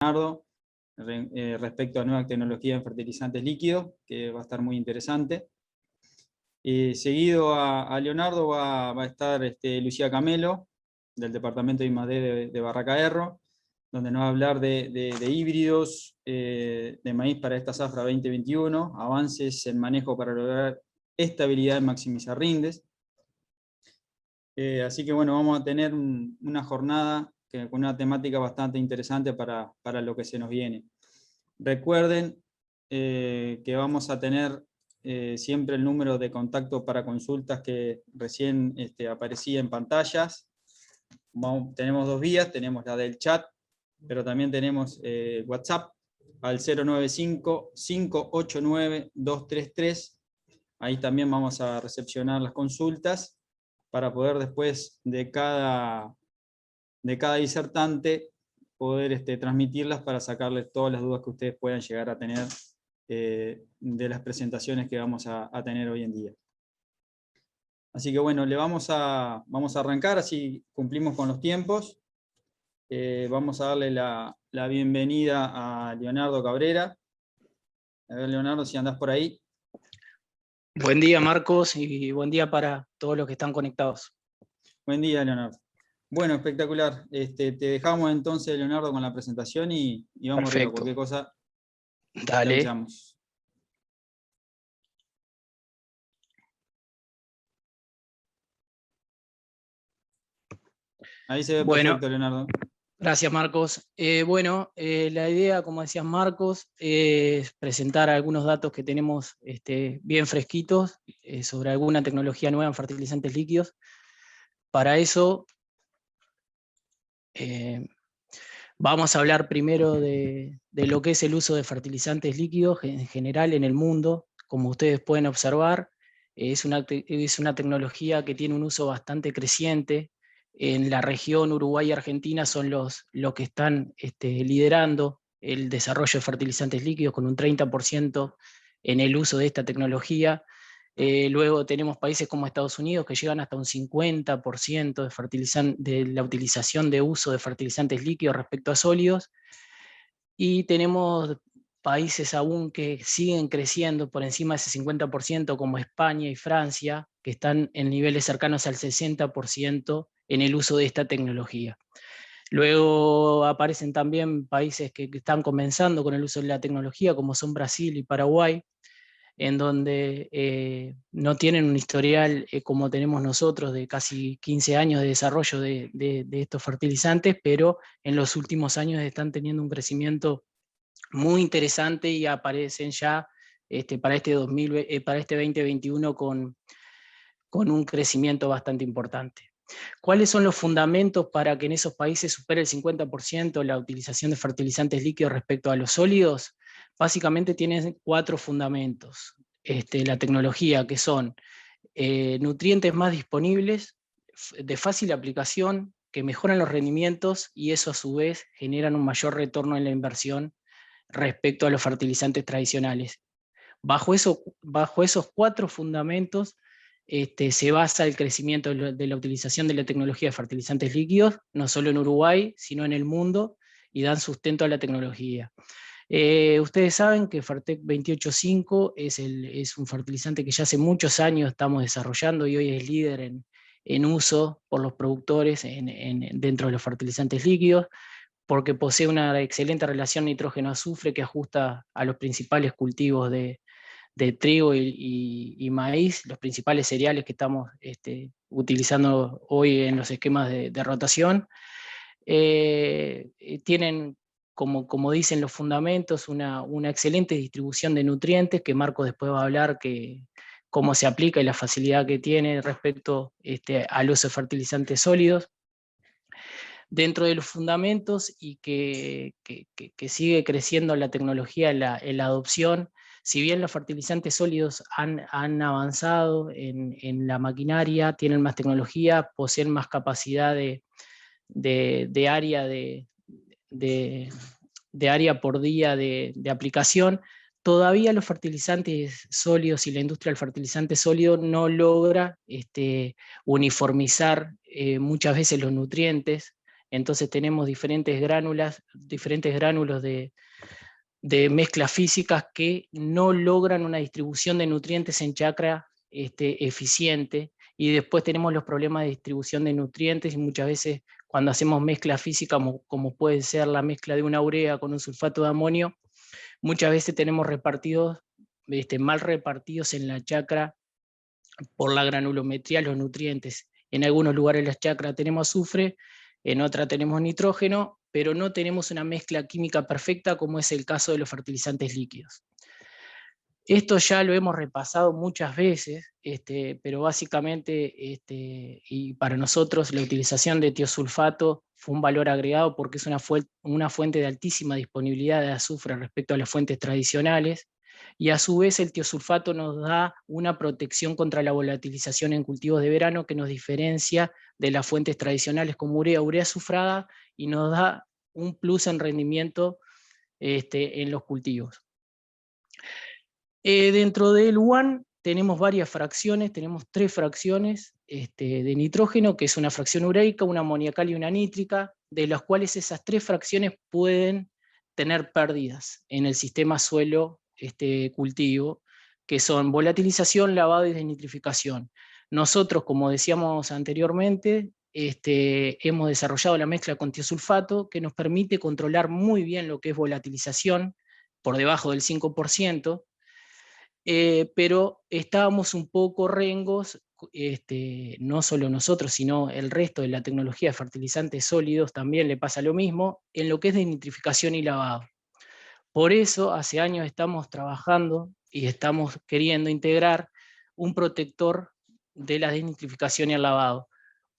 Leonardo respecto a nueva tecnología en fertilizantes líquidos, que va a estar muy interesante. Seguido a Leonardo va a estar Lucía Camelo, del departamento de I+D de Barracaerro, donde nos va a hablar de híbridos de maíz para esta zafra 2021, avances en manejo para lograr estabilidad y maximizar rindes. Así que bueno, vamos a tener una jornada con una temática bastante interesante para lo que se nos viene. Recuerden que vamos a tener siempre el número de contacto para consultas que recién aparecía en pantallas. Tenemos dos vías, tenemos la del chat, pero también tenemos WhatsApp al 095-589-233. Ahí también vamos a recepcionar las consultas para poder después de cada disertante poder transmitirlas para sacarles todas las dudas que ustedes puedan llegar a tener de las presentaciones que vamos a tener hoy en día. Así que bueno, vamos a arrancar, así cumplimos con los tiempos. Vamos a darle la bienvenida a Leonardo Cabrera. A ver, Leonardo, si andás por ahí. Buen día, Marcos, y buen día para todos los que están conectados. Buen día, Leonardo. Bueno, espectacular. Te dejamos entonces, Leonardo, con la presentación y vamos Perfecto. arriba. Cualquier cosa, dale. te avisamos. Ahí se ve perfecto, Leonardo. Gracias, Marcos. La idea, como decías, Marcos, es presentar algunos datos que tenemos bien fresquitos sobre alguna tecnología nueva en fertilizantes líquidos. Para eso, vamos a hablar primero de lo que es el uso de fertilizantes líquidos en general en el mundo. Como ustedes pueden observar, es una tecnología que tiene un uso bastante creciente. En la región Uruguay y Argentina son los que están liderando el desarrollo de fertilizantes líquidos con un 30% en el uso de esta tecnología. Luego tenemos países como Estados Unidos que llegan hasta un 50% de la utilización de uso de fertilizantes líquidos respecto a sólidos. Y tenemos países aún que siguen creciendo por encima de ese 50%, como España y Francia, que están en niveles cercanos al 60% en el uso de esta tecnología. Luego aparecen también países que están comenzando con el uso de la tecnología, como son Brasil y Paraguay, en donde no tienen un historial como tenemos nosotros de casi 15 años de desarrollo de estos fertilizantes, pero en los últimos años están teniendo un crecimiento muy interesante y aparecen ya para este 2021 con un crecimiento bastante importante. ¿Cuáles son los fundamentos para que en esos países supere el 50% la utilización de fertilizantes líquidos respecto a los sólidos? Básicamente tienen 4 fundamentos. La tecnología, que son nutrientes más disponibles, de fácil aplicación, que mejoran los rendimientos y eso a su vez generan un mayor retorno en la inversión respecto a los fertilizantes tradicionales. Bajo esos 4 fundamentos se basa el crecimiento de la utilización de la tecnología de fertilizantes líquidos, no solo en Uruguay, sino en el mundo, y dan sustento a la tecnología. Ustedes saben que Fertec 285 es un fertilizante que ya hace muchos años estamos desarrollando y hoy es líder en uso por los productores dentro de los fertilizantes líquidos, porque posee una excelente relación nitrógeno-azufre que ajusta a los principales cultivos de trigo y maíz, los principales cereales que estamos utilizando hoy en los esquemas de rotación. Tienen, como dicen los fundamentos, una excelente distribución de nutrientes, que Marco después va a hablar cómo se aplica y la facilidad que tiene respecto al uso de fertilizantes sólidos. Dentro de los fundamentos y que sigue creciendo la tecnología en la adopción, si bien los fertilizantes sólidos han avanzado en la maquinaria, tienen más tecnología, poseen más capacidad de área por día de aplicación, todavía los fertilizantes sólidos y la industria del fertilizante sólido no logra uniformizar muchas veces los nutrientes entonces tenemos diferentes gránulos de mezclas físicas que no logran una distribución de nutrientes en chacra eficiente, y después tenemos los problemas de distribución de nutrientes, y muchas veces cuando hacemos mezcla física, como puede ser la mezcla de una urea con un sulfato de amonio, muchas veces tenemos mal repartidos en la chacra por la granulometría los nutrientes. En algunos lugares de la chacra tenemos azufre, en otra tenemos nitrógeno, pero no tenemos una mezcla química perfecta como es el caso de los fertilizantes líquidos. Esto ya lo hemos repasado muchas veces, pero básicamente, y para nosotros la utilización de tiosulfato fue un valor agregado porque es una fuente de altísima disponibilidad de azufre respecto a las fuentes tradicionales, y a su vez el tiosulfato nos da una protección contra la volatilización en cultivos de verano que nos diferencia de las fuentes tradicionales como urea azufrada, y nos da un plus en rendimiento en los cultivos. Dentro del UAN tenemos varias fracciones, tenemos 3 fracciones de nitrógeno, que es una fracción ureica, una amoniacal y una nítrica, de las cuales esas 3 fracciones pueden tener pérdidas en el sistema suelo-cultivo, que son volatilización, lavado y desnitrificación. Nosotros, como decíamos anteriormente, hemos desarrollado la mezcla con tiosulfato, que nos permite controlar muy bien lo que es volatilización, por debajo del 5%, pero estábamos un poco rengos, no solo nosotros, sino el resto de la tecnología de fertilizantes sólidos también le pasa lo mismo, en lo que es desnitrificación y lavado. Por eso hace años estamos trabajando y estamos queriendo integrar un protector de la desnitrificación y el lavado.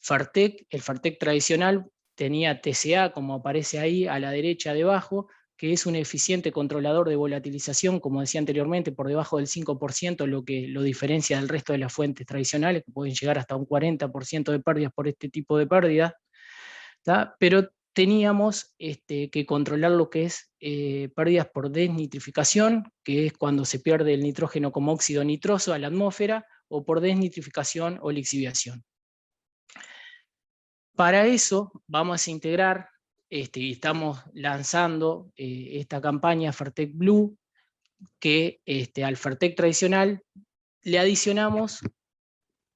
El Fartec tradicional tenía TCA, como aparece ahí a la derecha debajo, que es un eficiente controlador de volatilización, como decía anteriormente, por debajo del 5%, lo que lo diferencia del resto de las fuentes tradicionales, que pueden llegar hasta un 40% de pérdidas por este tipo de pérdidas, ¿tá? Pero teníamos que controlar lo que es pérdidas por desnitrificación, que es cuando se pierde el nitrógeno como óxido nitroso a la atmósfera, o por desnitrificación o lixiviación. Para eso vamos a integrar, y estamos lanzando esta campaña Fartec Blue, que al Fartec tradicional le adicionamos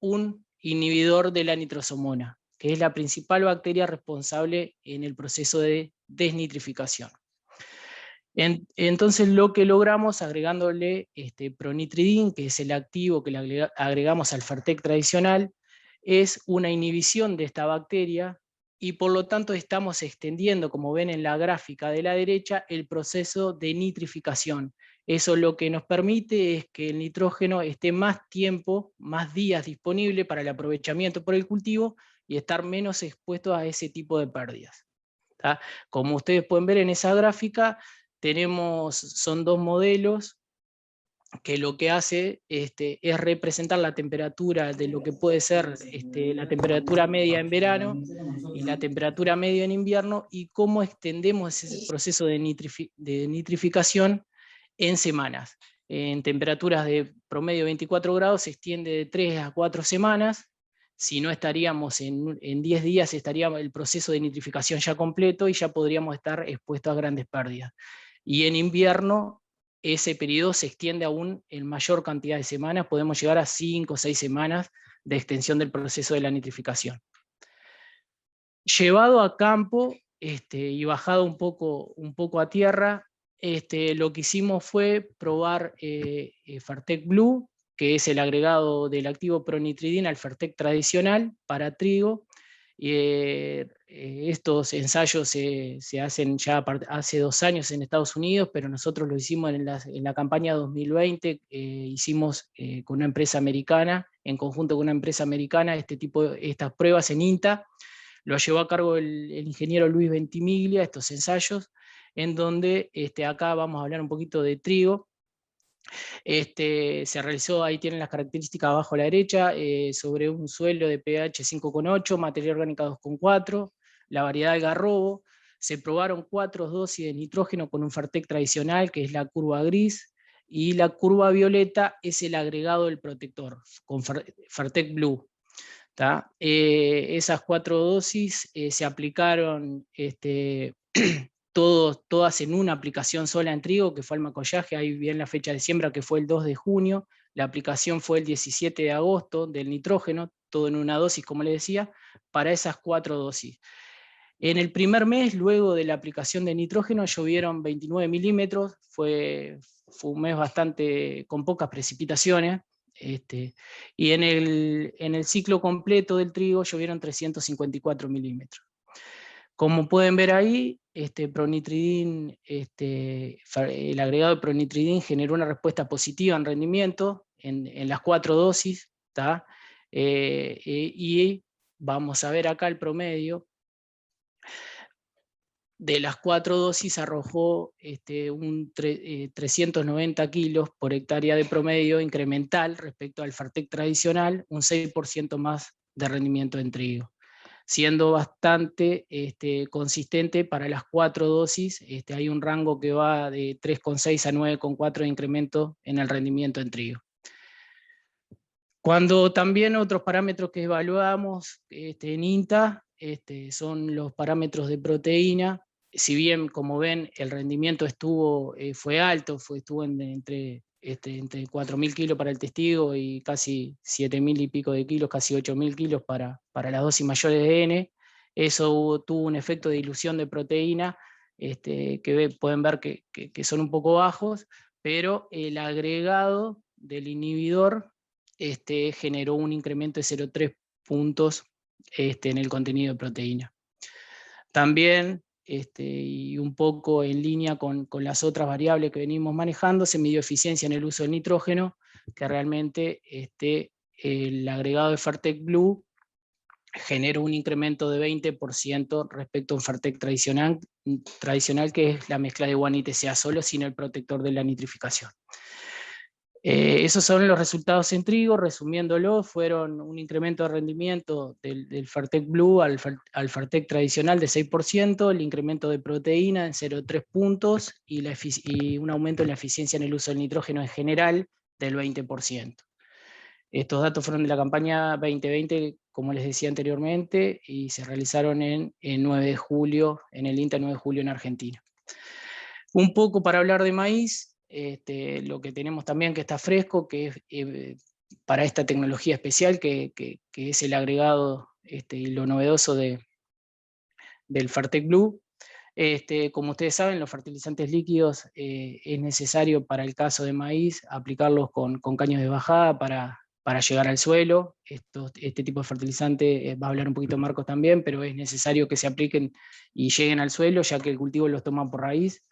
un inhibidor de la nitrosomona, que es la principal bacteria responsable en el proceso de desnitrificación. Entonces lo que logramos agregándole pronitridin, que es el activo que le agregamos al Fartec tradicional, es una inhibición de esta bacteria, y por lo tanto estamos extendiendo, como ven en la gráfica de la derecha, el proceso de nitrificación. Eso lo que nos permite es que el nitrógeno esté más tiempo, más días disponible para el aprovechamiento por el cultivo, y estar menos expuesto a ese tipo de pérdidas. ¿Tá? Como ustedes pueden ver en esa gráfica, son 2 modelos que lo que hace es representar la temperatura de lo que puede ser la temperatura media en verano y la temperatura media en invierno, y cómo extendemos ese proceso de nitrificación en semanas. En temperaturas de promedio 24 grados se extiende de 3 a 4 semanas, si no estaríamos en 10 días estaría el proceso de nitrificación ya completo y ya podríamos estar expuestos a grandes pérdidas. Y en invierno ese periodo se extiende aún en mayor cantidad de semanas, podemos llegar a 5 o 6 semanas de extensión del proceso de la nitrificación. Llevado a campo y bajado un poco a tierra, lo que hicimos fue probar Fartec Blue, que es el agregado del activo pronitridina al Fartec tradicional para trigo. Estos ensayos se hacen ya hace 2 años en Estados Unidos, pero nosotros lo hicimos en la campaña 2020, hicimos con una empresa americana, en conjunto con una empresa americana, estas pruebas en INTA. Lo llevó a cargo el ingeniero Luis Ventimiglia, estos ensayos, en donde acá vamos a hablar un poquito de trigo. Se realizó, ahí tienen las características abajo a la derecha, sobre un suelo de pH 5,8, materia orgánica 2,4, la variedad algarrobo. Se probaron 4 dosis de nitrógeno con un Fartec tradicional, que es la curva gris, y la curva violeta es el agregado del protector, con Fartec Blue. Esas 4 dosis se aplicaron todas en una aplicación sola en trigo, que fue el macollaje. Ahí viene la fecha de siembra, que fue el 2 de junio. La aplicación fue el 17 de agosto del nitrógeno, todo en una dosis, como les decía, para esas 4 dosis. En el primer mes, luego de la aplicación de nitrógeno, llovieron 29 milímetros, fue un mes bastante con pocas precipitaciones, y en el ciclo completo del trigo llovieron 354 milímetros. Como pueden ver ahí, pronitridin, el agregado de pronitridin generó una respuesta positiva en rendimiento en las 4 dosis, y vamos a ver acá el promedio. De las 4 dosis arrojó 390 kilos por hectárea de promedio incremental respecto al Fartec tradicional, un 6% más de rendimiento en trigo, siendo bastante consistente para las 4 dosis. Hay un rango que va de 3,6 a 9,4 de incremento en el rendimiento en trigo. Cuando también otros parámetros que evaluamos en INTA son los parámetros de proteína. Si bien, como ven, el rendimiento fue alto, estuvo entre 4.000 kilos para el testigo y casi 7.000 y pico de kilos, casi 8.000 kilos para las dosis mayores de N. Eso tuvo un efecto de dilución de proteína, que pueden ver que son un poco bajos, pero el agregado del inhibidor generó un incremento de 0,3 puntos en el contenido de proteína. También, y un poco en línea con las otras variables que venimos manejando, se midió eficiencia en el uso del nitrógeno, que realmente el agregado de Fartec Blue generó un incremento de 20% respecto a un Fartec tradicional, que es la mezcla de Guan y TCA solo, sin el protector de la nitrificación. Esos son los resultados en trigo. Resumiéndolo, fueron un incremento de rendimiento del Fartec Blue al Fartec tradicional de 6%, el incremento de proteína en 0,3 puntos y un aumento en la eficiencia en el uso del nitrógeno en general del 20%. Estos datos fueron de la campaña 2020, como les decía anteriormente, y se realizaron en 9 de julio, en el INTA 9 de julio en Argentina. Un poco para hablar de maíz. Lo que tenemos también que está fresco, que es para esta tecnología especial, que es el agregado y lo novedoso del Fartec Blue. Como ustedes saben, los fertilizantes líquidos es necesario para el caso de maíz aplicarlos con caños de bajada para llegar al suelo. Este tipo de fertilizante, va a hablar un poquito Marcos también, pero es necesario que se apliquen y lleguen al suelo, ya que el cultivo los toma por raíz.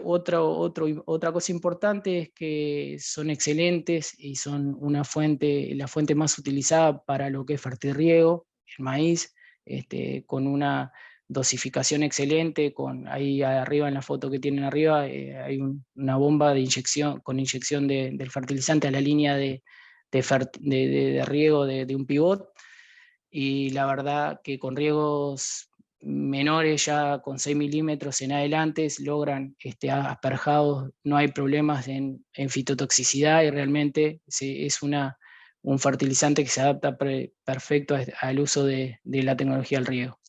Otra cosa importante es que son excelentes y son la fuente más utilizada para lo que es fertirriego, el maíz, con una dosificación excelente. Ahí arriba en la foto que tienen arriba hay una bomba de inyección, con inyección del fertilizante a la línea de riego de un pivot, y la verdad que con riegos menores, ya con 6 milímetros en adelante, logran asperjados, no hay problemas en fitotoxicidad, y realmente es un fertilizante que se adapta perfecto al uso de la tecnología del riego.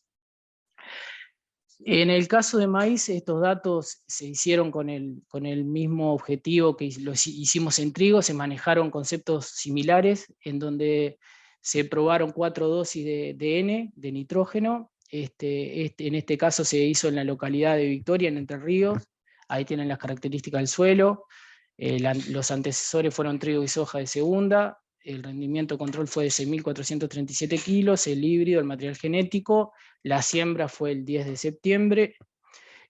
En el caso de maíz, estos datos se hicieron con el mismo objetivo que los hicimos en trigo. Se manejaron conceptos similares, en donde se probaron 4 dosis de N, de nitrógeno. En este caso se hizo en la localidad de Victoria, en Entre Ríos. Ahí tienen las características del suelo. Los antecesores fueron trigo y soja de segunda. El rendimiento control fue de 6.437 kilos, el híbrido, el material genético. La siembra fue el 10 de septiembre.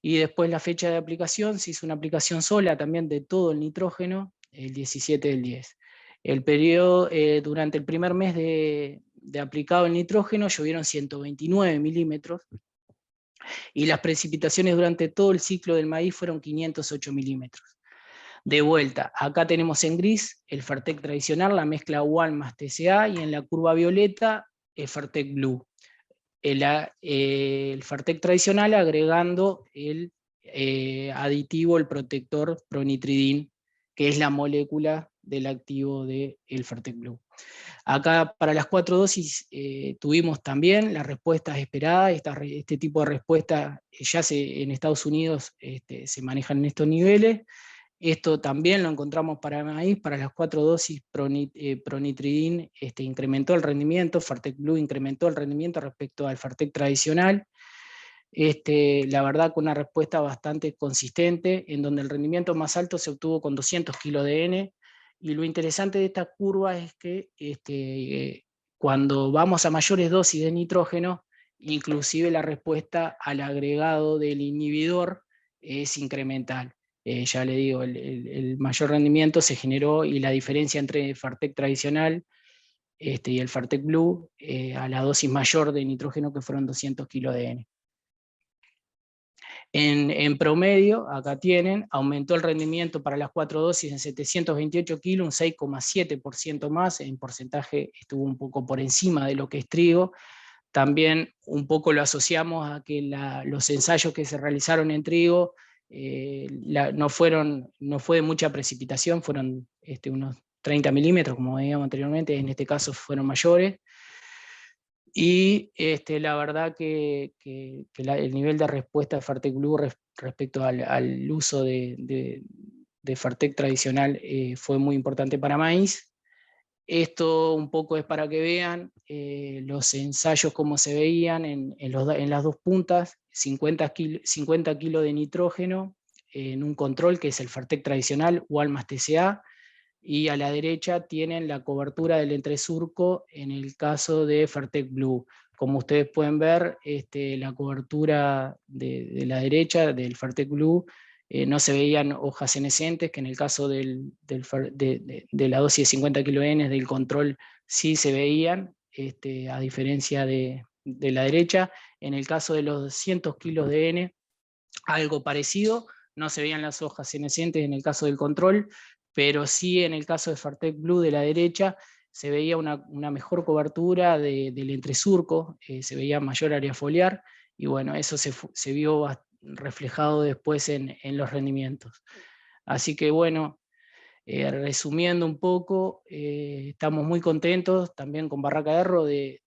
Y después la fecha de aplicación, se hizo una aplicación sola también de todo el nitrógeno, el 17 del 10. El periodo, durante el primer mes de aplicado el nitrógeno, llovieron 129 milímetros, y las precipitaciones durante todo el ciclo del maíz fueron 508 milímetros. De vuelta, acá tenemos en gris el Fartec tradicional, la mezcla UAN más TCA, y en la curva violeta el Fartec Blue. El Fartec tradicional agregando el aditivo, el protector pronitridin, que es la molécula del activo del Fertec Blue. Acá para las 4 dosis tuvimos también las respuestas esperadas. Este tipo de respuestas ya en Estados Unidos se manejan en estos niveles. Esto también lo encontramos para maíz. Para las 4 dosis Pronitridin incrementó el rendimiento, Fertec Blue incrementó el rendimiento respecto al Fertec tradicional. La verdad con una respuesta bastante consistente, en donde el rendimiento más alto se obtuvo con 200 kg de N, y lo interesante de esta curva es que cuando vamos a mayores dosis de nitrógeno, inclusive la respuesta al agregado del inhibidor es incremental. Ya le digo, el mayor rendimiento se generó, y la diferencia entre el Fertec tradicional y el Fertec Blue a la dosis mayor de nitrógeno, que fueron 200 kg de N. En promedio, acá tienen, aumentó el rendimiento para las 4 dosis en 728 kilos, un 6,7% más, en porcentaje estuvo un poco por encima de lo que es trigo. También un poco lo asociamos a que los ensayos que se realizaron en trigo no fue de mucha precipitación, fueron unos 30 milímetros, como veíamos anteriormente, en este caso fueron mayores. Y la verdad que el nivel de respuesta de Fertec Blue respecto al uso de Fertec tradicional fue muy importante para maíz. Esto un poco es para que vean los ensayos como se veían en las dos puntas: 50 kilos de nitrógeno en un control que es el Fertec tradicional, UAL más TCA, y a la derecha tienen la cobertura del entresurco en el caso de Fertec Blue. Como ustedes pueden ver, la cobertura de la derecha del Fertec Blue no se veían hojas senescentes, que en el caso de la dosis de 50 kN del control sí se veían, a diferencia de la derecha. En el caso de los 200 kilos de N, algo parecido, no se veían las hojas senescentes en el caso del control, pero sí en el caso de Fertec Blue de la derecha se veía una mejor cobertura del entresurco, se veía mayor área foliar, y bueno, eso se vio reflejado después en los rendimientos. Así que bueno, resumiendo un poco, estamos muy contentos también con Barraca de Erro de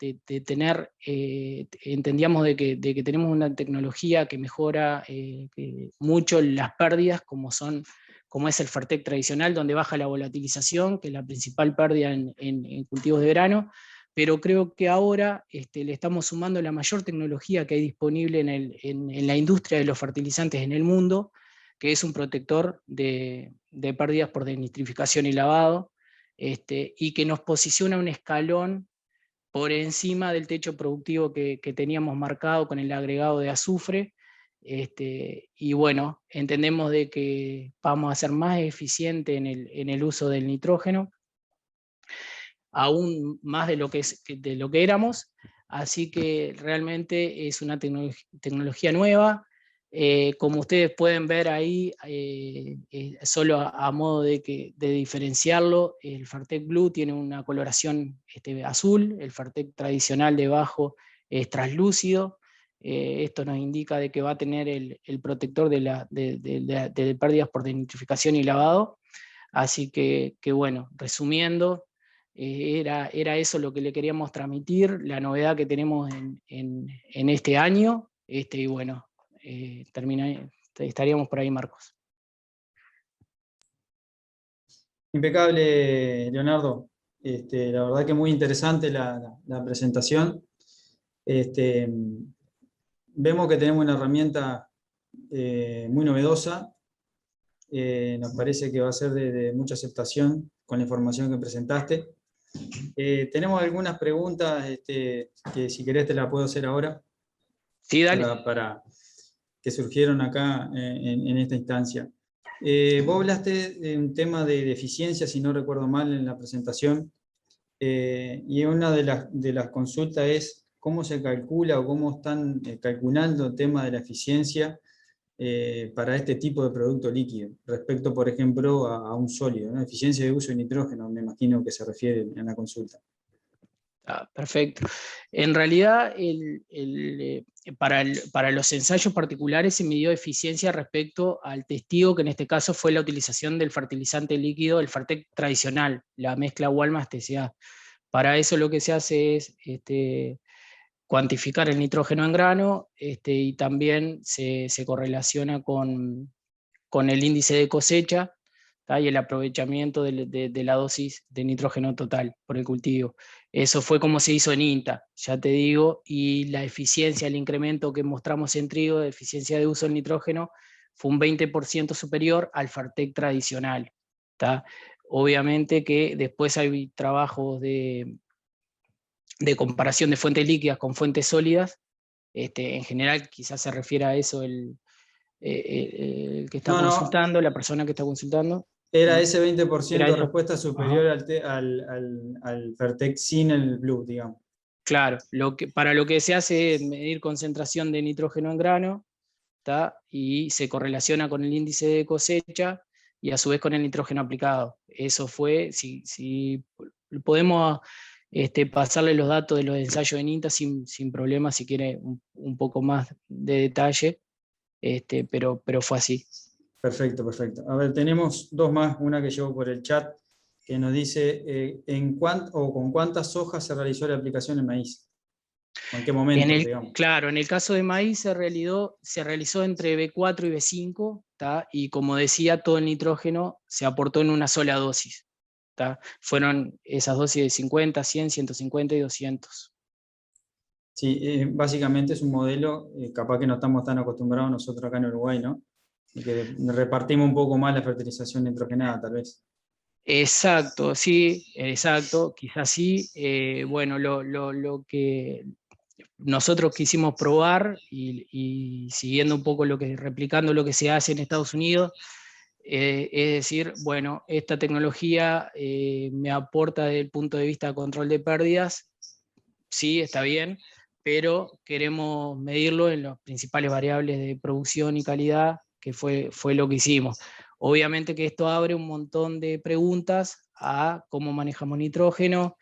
tener, entendíamos de que tenemos una tecnología que mejora mucho las pérdidas, como es el Fertec tradicional, donde baja la volatilización, que es la principal pérdida en cultivos de verano, pero creo que ahora le estamos sumando la mayor tecnología que hay disponible en la industria de los fertilizantes en el mundo, que es un protector de pérdidas por denitrificación y lavado, y que nos posiciona un escalón por encima del techo productivo que teníamos marcado con el agregado de azufre. Y bueno, entendemos de que vamos a ser más eficientes en el uso del nitrógeno, aún más de lo que éramos, así que realmente es una tecnología nueva. Como ustedes pueden ver ahí, solo a modo de diferenciarlo, el Fertec Blue tiene una coloración azul, el Fertec tradicional debajo es translúcido. Esto nos indica de que va a tener el protector de pérdidas por denitrificación y lavado. Así que bueno, resumiendo, era eso lo que le queríamos transmitir, la novedad que tenemos en este año, y bueno, estaríamos por ahí, Marcos. Impecable, Leonardo. La verdad que muy interesante la presentación. Vemos que tenemos una herramienta muy novedosa. Nos parece que va a ser de mucha aceptación con la información que presentaste. Tenemos algunas preguntas que si querés te la puedo hacer ahora. Sí, dale. Que surgieron acá en esta instancia. Vos hablaste de un tema de eficiencia, si no recuerdo mal, en la presentación, y una de las consultas es cómo se calcula o cómo están calculando el tema de la eficiencia para este tipo de producto líquido, respecto, por ejemplo, a un sólido, ¿no? Eficiencia de uso de nitrógeno, me imagino que se refiere en la consulta. Perfecto. En realidad, para los ensayos particulares se midió eficiencia respecto al testigo, que en este caso fue la utilización del fertilizante líquido, el Fartec tradicional, la mezcla Walmas-TCA. Para eso lo que se hace es cuantificar el nitrógeno en grano, y también se correlaciona con el índice de cosecha, y el aprovechamiento de la dosis de nitrógeno total por el cultivo. Eso fue como se hizo en INTA, ya te digo, y la eficiencia, el incremento que mostramos en trigo de eficiencia de uso del nitrógeno fue un 20% superior al Fartec tradicional. ¿Tá? Obviamente que después hay trabajos de comparación de fuentes líquidas con fuentes sólidas. En general quizás se refiere a eso el que está No, no, consultando, la persona que está consultando. era ¿No? ese Era 20% de eso. respuesta Ajá. superior al Fertec sin el Blue, digamos. Claro, para lo que se hace es medir concentración de nitrógeno en grano, ¿tá? Y se correlaciona con el índice de cosecha y a su vez con el nitrógeno aplicado. Eso fue, si podemos pasarle los datos de los ensayos en INTA sin problema, si quiere un poco más de detalle, pero fue así. Perfecto, perfecto. A ver, tenemos dos más, una que llegó por el chat, que nos dice con cuántas hojas se realizó la aplicación en maíz. ¿O en qué momento, digamos? Claro, en el caso de maíz se realizó entre B4 y B5, ¿tá? Y como decía, todo el nitrógeno se aportó en una sola dosis. ¿Tá? Fueron esas dosis de 50, 100, 150 y 200. Sí, básicamente es un modelo, capaz que no estamos tan acostumbrados nosotros acá en Uruguay, ¿no? Y que repartimos un poco más la fertilización nitrogenada, tal vez. Exacto, sí, exacto, quizás sí. Bueno, lo que nosotros quisimos probar y siguiendo un poco replicando lo que se hace en Estados Unidos, es decir, bueno, esta tecnología me aporta desde el punto de vista de control de pérdidas, sí, está bien, pero queremos medirlo en las principales variables de producción y calidad, que fue lo que hicimos. Obviamente que esto abre un montón de preguntas a cómo manejamos nitrógeno,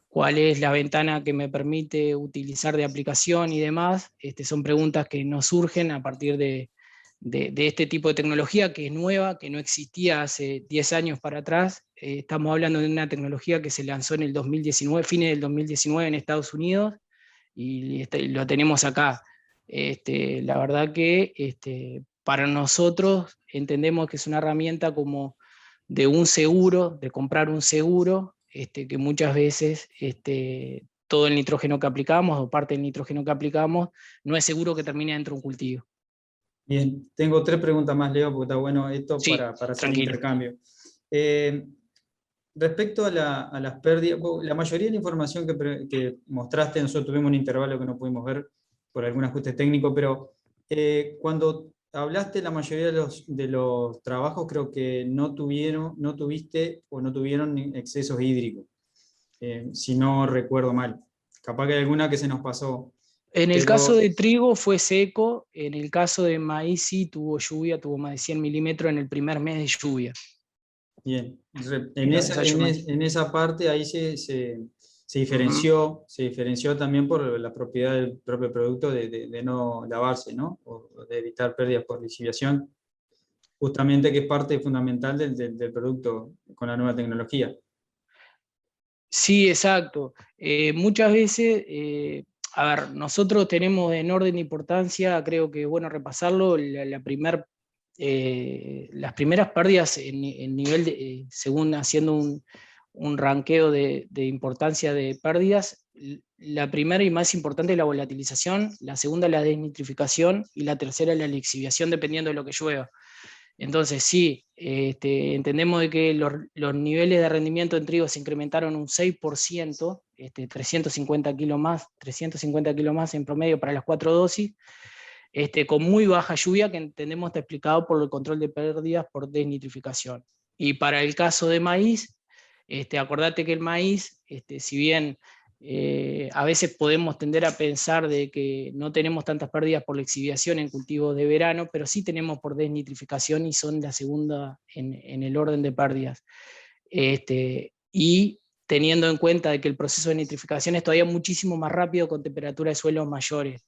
cuál es la ventana que me permite utilizar de aplicación y demás. Son preguntas que nos surgen a partir de este tipo de tecnología que es nueva, que no existía hace 10 años para atrás. Estamos hablando de una tecnología que se lanzó en el 2019, fines del 2019 en Estados Unidos, y lo tenemos acá. La verdad que para nosotros entendemos que es una herramienta como de un seguro, de comprar un seguro, que muchas veces todo el nitrógeno que aplicamos o parte del nitrógeno que aplicamos no es seguro que termine dentro de un cultivo. Bien, tengo tres preguntas más, Leo, porque está bueno esto Sí, para hacer un tranquilo. intercambio. Eh, Respecto a las pérdidas, la mayoría de la información que mostraste, nosotros tuvimos un intervalo que no pudimos ver por algún ajuste técnico, pero cuando hablaste la mayoría de los trabajos, creo que no tuviste o no tuvieron excesos hídricos, si no recuerdo mal. Capaz que hay alguna que se nos pasó, En el caso pero de trigo fue seco, en el caso de maíz sí tuvo lluvia, tuvo más de 100 milímetros en el primer mes de lluvia. bien, En los ensayos en esa parte ahí uh-huh. se diferenció también por la propiedad del propio producto de no lavarse, ¿no? O de evitar pérdidas por lixiviación, justamente que es parte fundamental del producto con la nueva tecnología. Sí, exacto. Muchas veces, a ver, nosotros tenemos en orden de importancia, creo que es bueno repasarlo, las primeras pérdidas en nivel según haciendo un ranqueo de importancia de pérdidas. La primera y más importante es la volatilización, la segunda la desnitrificación y la tercera la lixiviación, dependiendo de lo que llueva. Entonces sí, entendemos de que los niveles de rendimiento en trigo se incrementaron un 6%, 350 kilos más en promedio para las 4 dosis, con muy baja lluvia, que entendemos está explicado por el control de pérdidas por desnitrificación. Y para el caso de maíz, acordate que el maíz, si bien a veces podemos tender a pensar de que no tenemos tantas pérdidas por lixiviación en cultivos de verano, pero sí tenemos por desnitrificación y son la segunda en el orden de pérdidas. Y teniendo en cuenta de que el proceso de nitrificación es todavía muchísimo más rápido con temperaturas de suelos mayores.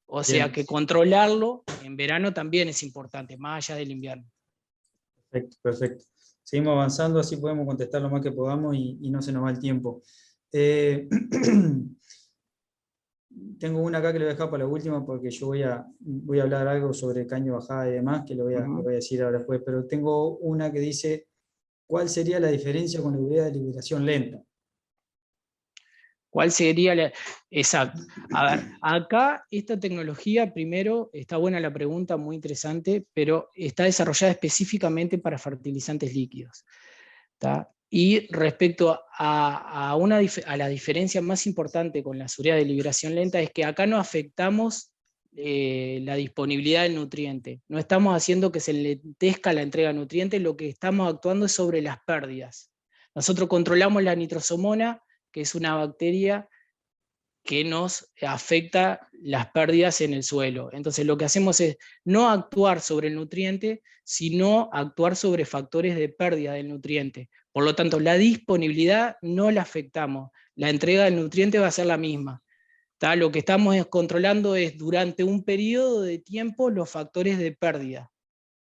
O sea Bien. que controlarlo en verano también es importante, más allá del invierno. Perfecto, perfecto. Seguimos avanzando, así podemos contestar lo más que podamos y no se nos va el tiempo. Tengo una acá que lo voy a dejar para la última porque yo voy a hablar algo sobre caño bajada y demás, que lo voy a decir ahora después, pero tengo una que dice, ¿cuál sería la diferencia con la urea de liberación lenta? ¿Cuál sería la...? Exacto. A ver, acá esta tecnología, primero, está buena la pregunta, muy interesante, pero está desarrollada específicamente para fertilizantes líquidos. ¿Tá? Y respecto a la diferencia más importante con la urea de liberación lenta es que acá no afectamos la disponibilidad del nutriente. No estamos haciendo que se lentezca la entrega de nutrientes, lo que estamos actuando es sobre las pérdidas. Nosotros controlamos la nitrosomona, que es una bacteria que nos afecta las pérdidas en el suelo. Entonces lo que hacemos es no actuar sobre el nutriente, sino actuar sobre factores de pérdida del nutriente. Por lo tanto, la disponibilidad no la afectamos, la entrega del nutriente va a ser la misma. ¿Tá? Lo que estamos controlando es durante un periodo de tiempo los factores de pérdida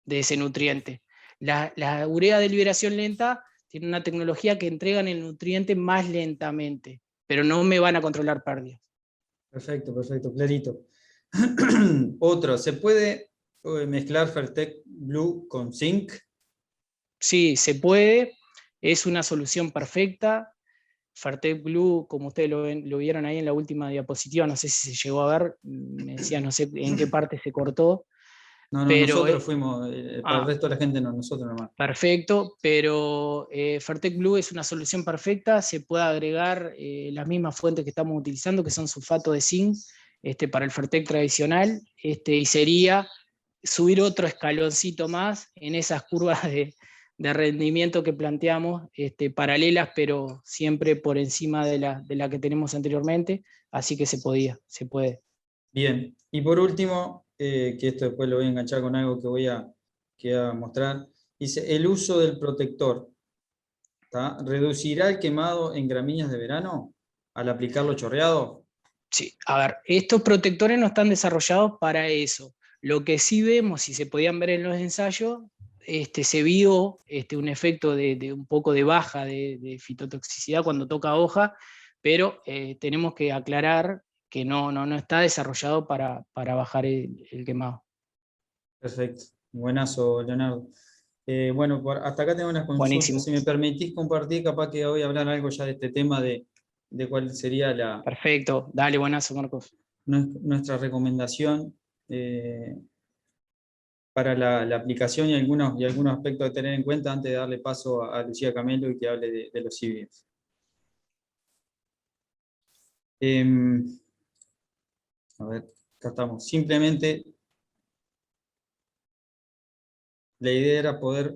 de ese nutriente. La urea de liberación lenta tiene una tecnología que entregan el nutriente más lentamente, pero no me van a controlar pérdidas. Perfecto, perfecto, clarito. Otro, ¿se puede mezclar Fertec Blue con zinc? Sí, se puede, es una solución perfecta. Fertec Blue, como ustedes lo vieron ahí en la última diapositiva, no sé si se llegó a ver, me decía, no sé en qué parte se cortó, No, no, pero nosotros fuimos, para el resto de la gente no, nosotros nomás. perfecto, pero Fertec Blue es una solución perfecta, se puede agregar las mismas fuentes que estamos utilizando, que son sulfato de zinc, para el Fertec tradicional, y sería subir otro escaloncito más en esas curvas de rendimiento que planteamos, paralelas, pero siempre por encima de la que tenemos anteriormente, así que se puede. Bien, y por último, que esto después lo voy a enganchar con algo que voy a mostrar, dice, el uso del protector, ¿tá? ¿Reducirá el quemado en gramíneas de verano al aplicarlo chorreado? Sí, a ver, estos protectores no están desarrollados para eso. Lo que sí vemos, si se podían ver en los ensayos, se vio un efecto de un poco de baja de fitotoxicidad cuando toca hoja, pero tenemos que aclarar que no está desarrollado para bajar el quemado. Perfecto, buenazo, Leonardo. Bueno, hasta acá tengo unas consultas. Buenísimo. Si me permitís compartir, capaz que voy a hablar algo ya de este tema de cuál sería Perfecto, dale, buenazo, Marcos. nuestra recomendación para la aplicación y algunos aspectos a tener en cuenta antes de darle paso a Lucía Camelo y que hable de los híbridos. A ver, acá estamos. Simplemente la idea era poder,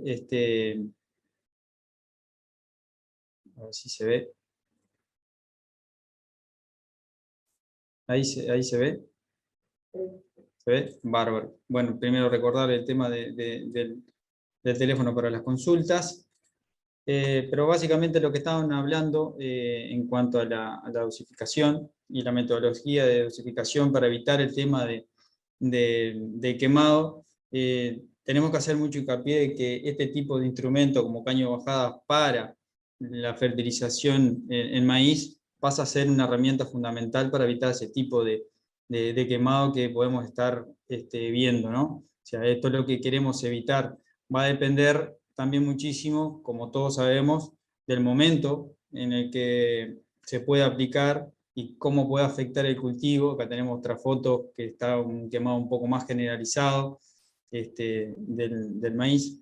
a ver si se ve. Ahí se ve. ¿Se ve? Bárbaro. Bueno, primero recordar el tema del teléfono para las consultas. Pero básicamente lo que estaban hablando en cuanto a la dosificación y la metodología de dosificación para evitar el tema de quemado, tenemos que hacer mucho hincapié de que este tipo de instrumento como caño de bajada para la fertilización en maíz pasa a ser una herramienta fundamental para evitar ese tipo de quemado que podemos estar viendo, ¿no? O sea, esto es lo que queremos evitar. Va a depender también muchísimo, como todos sabemos, del momento en el que se puede aplicar y cómo puede afectar el cultivo. Acá tenemos otra foto que está un quemado un poco más generalizado del maíz.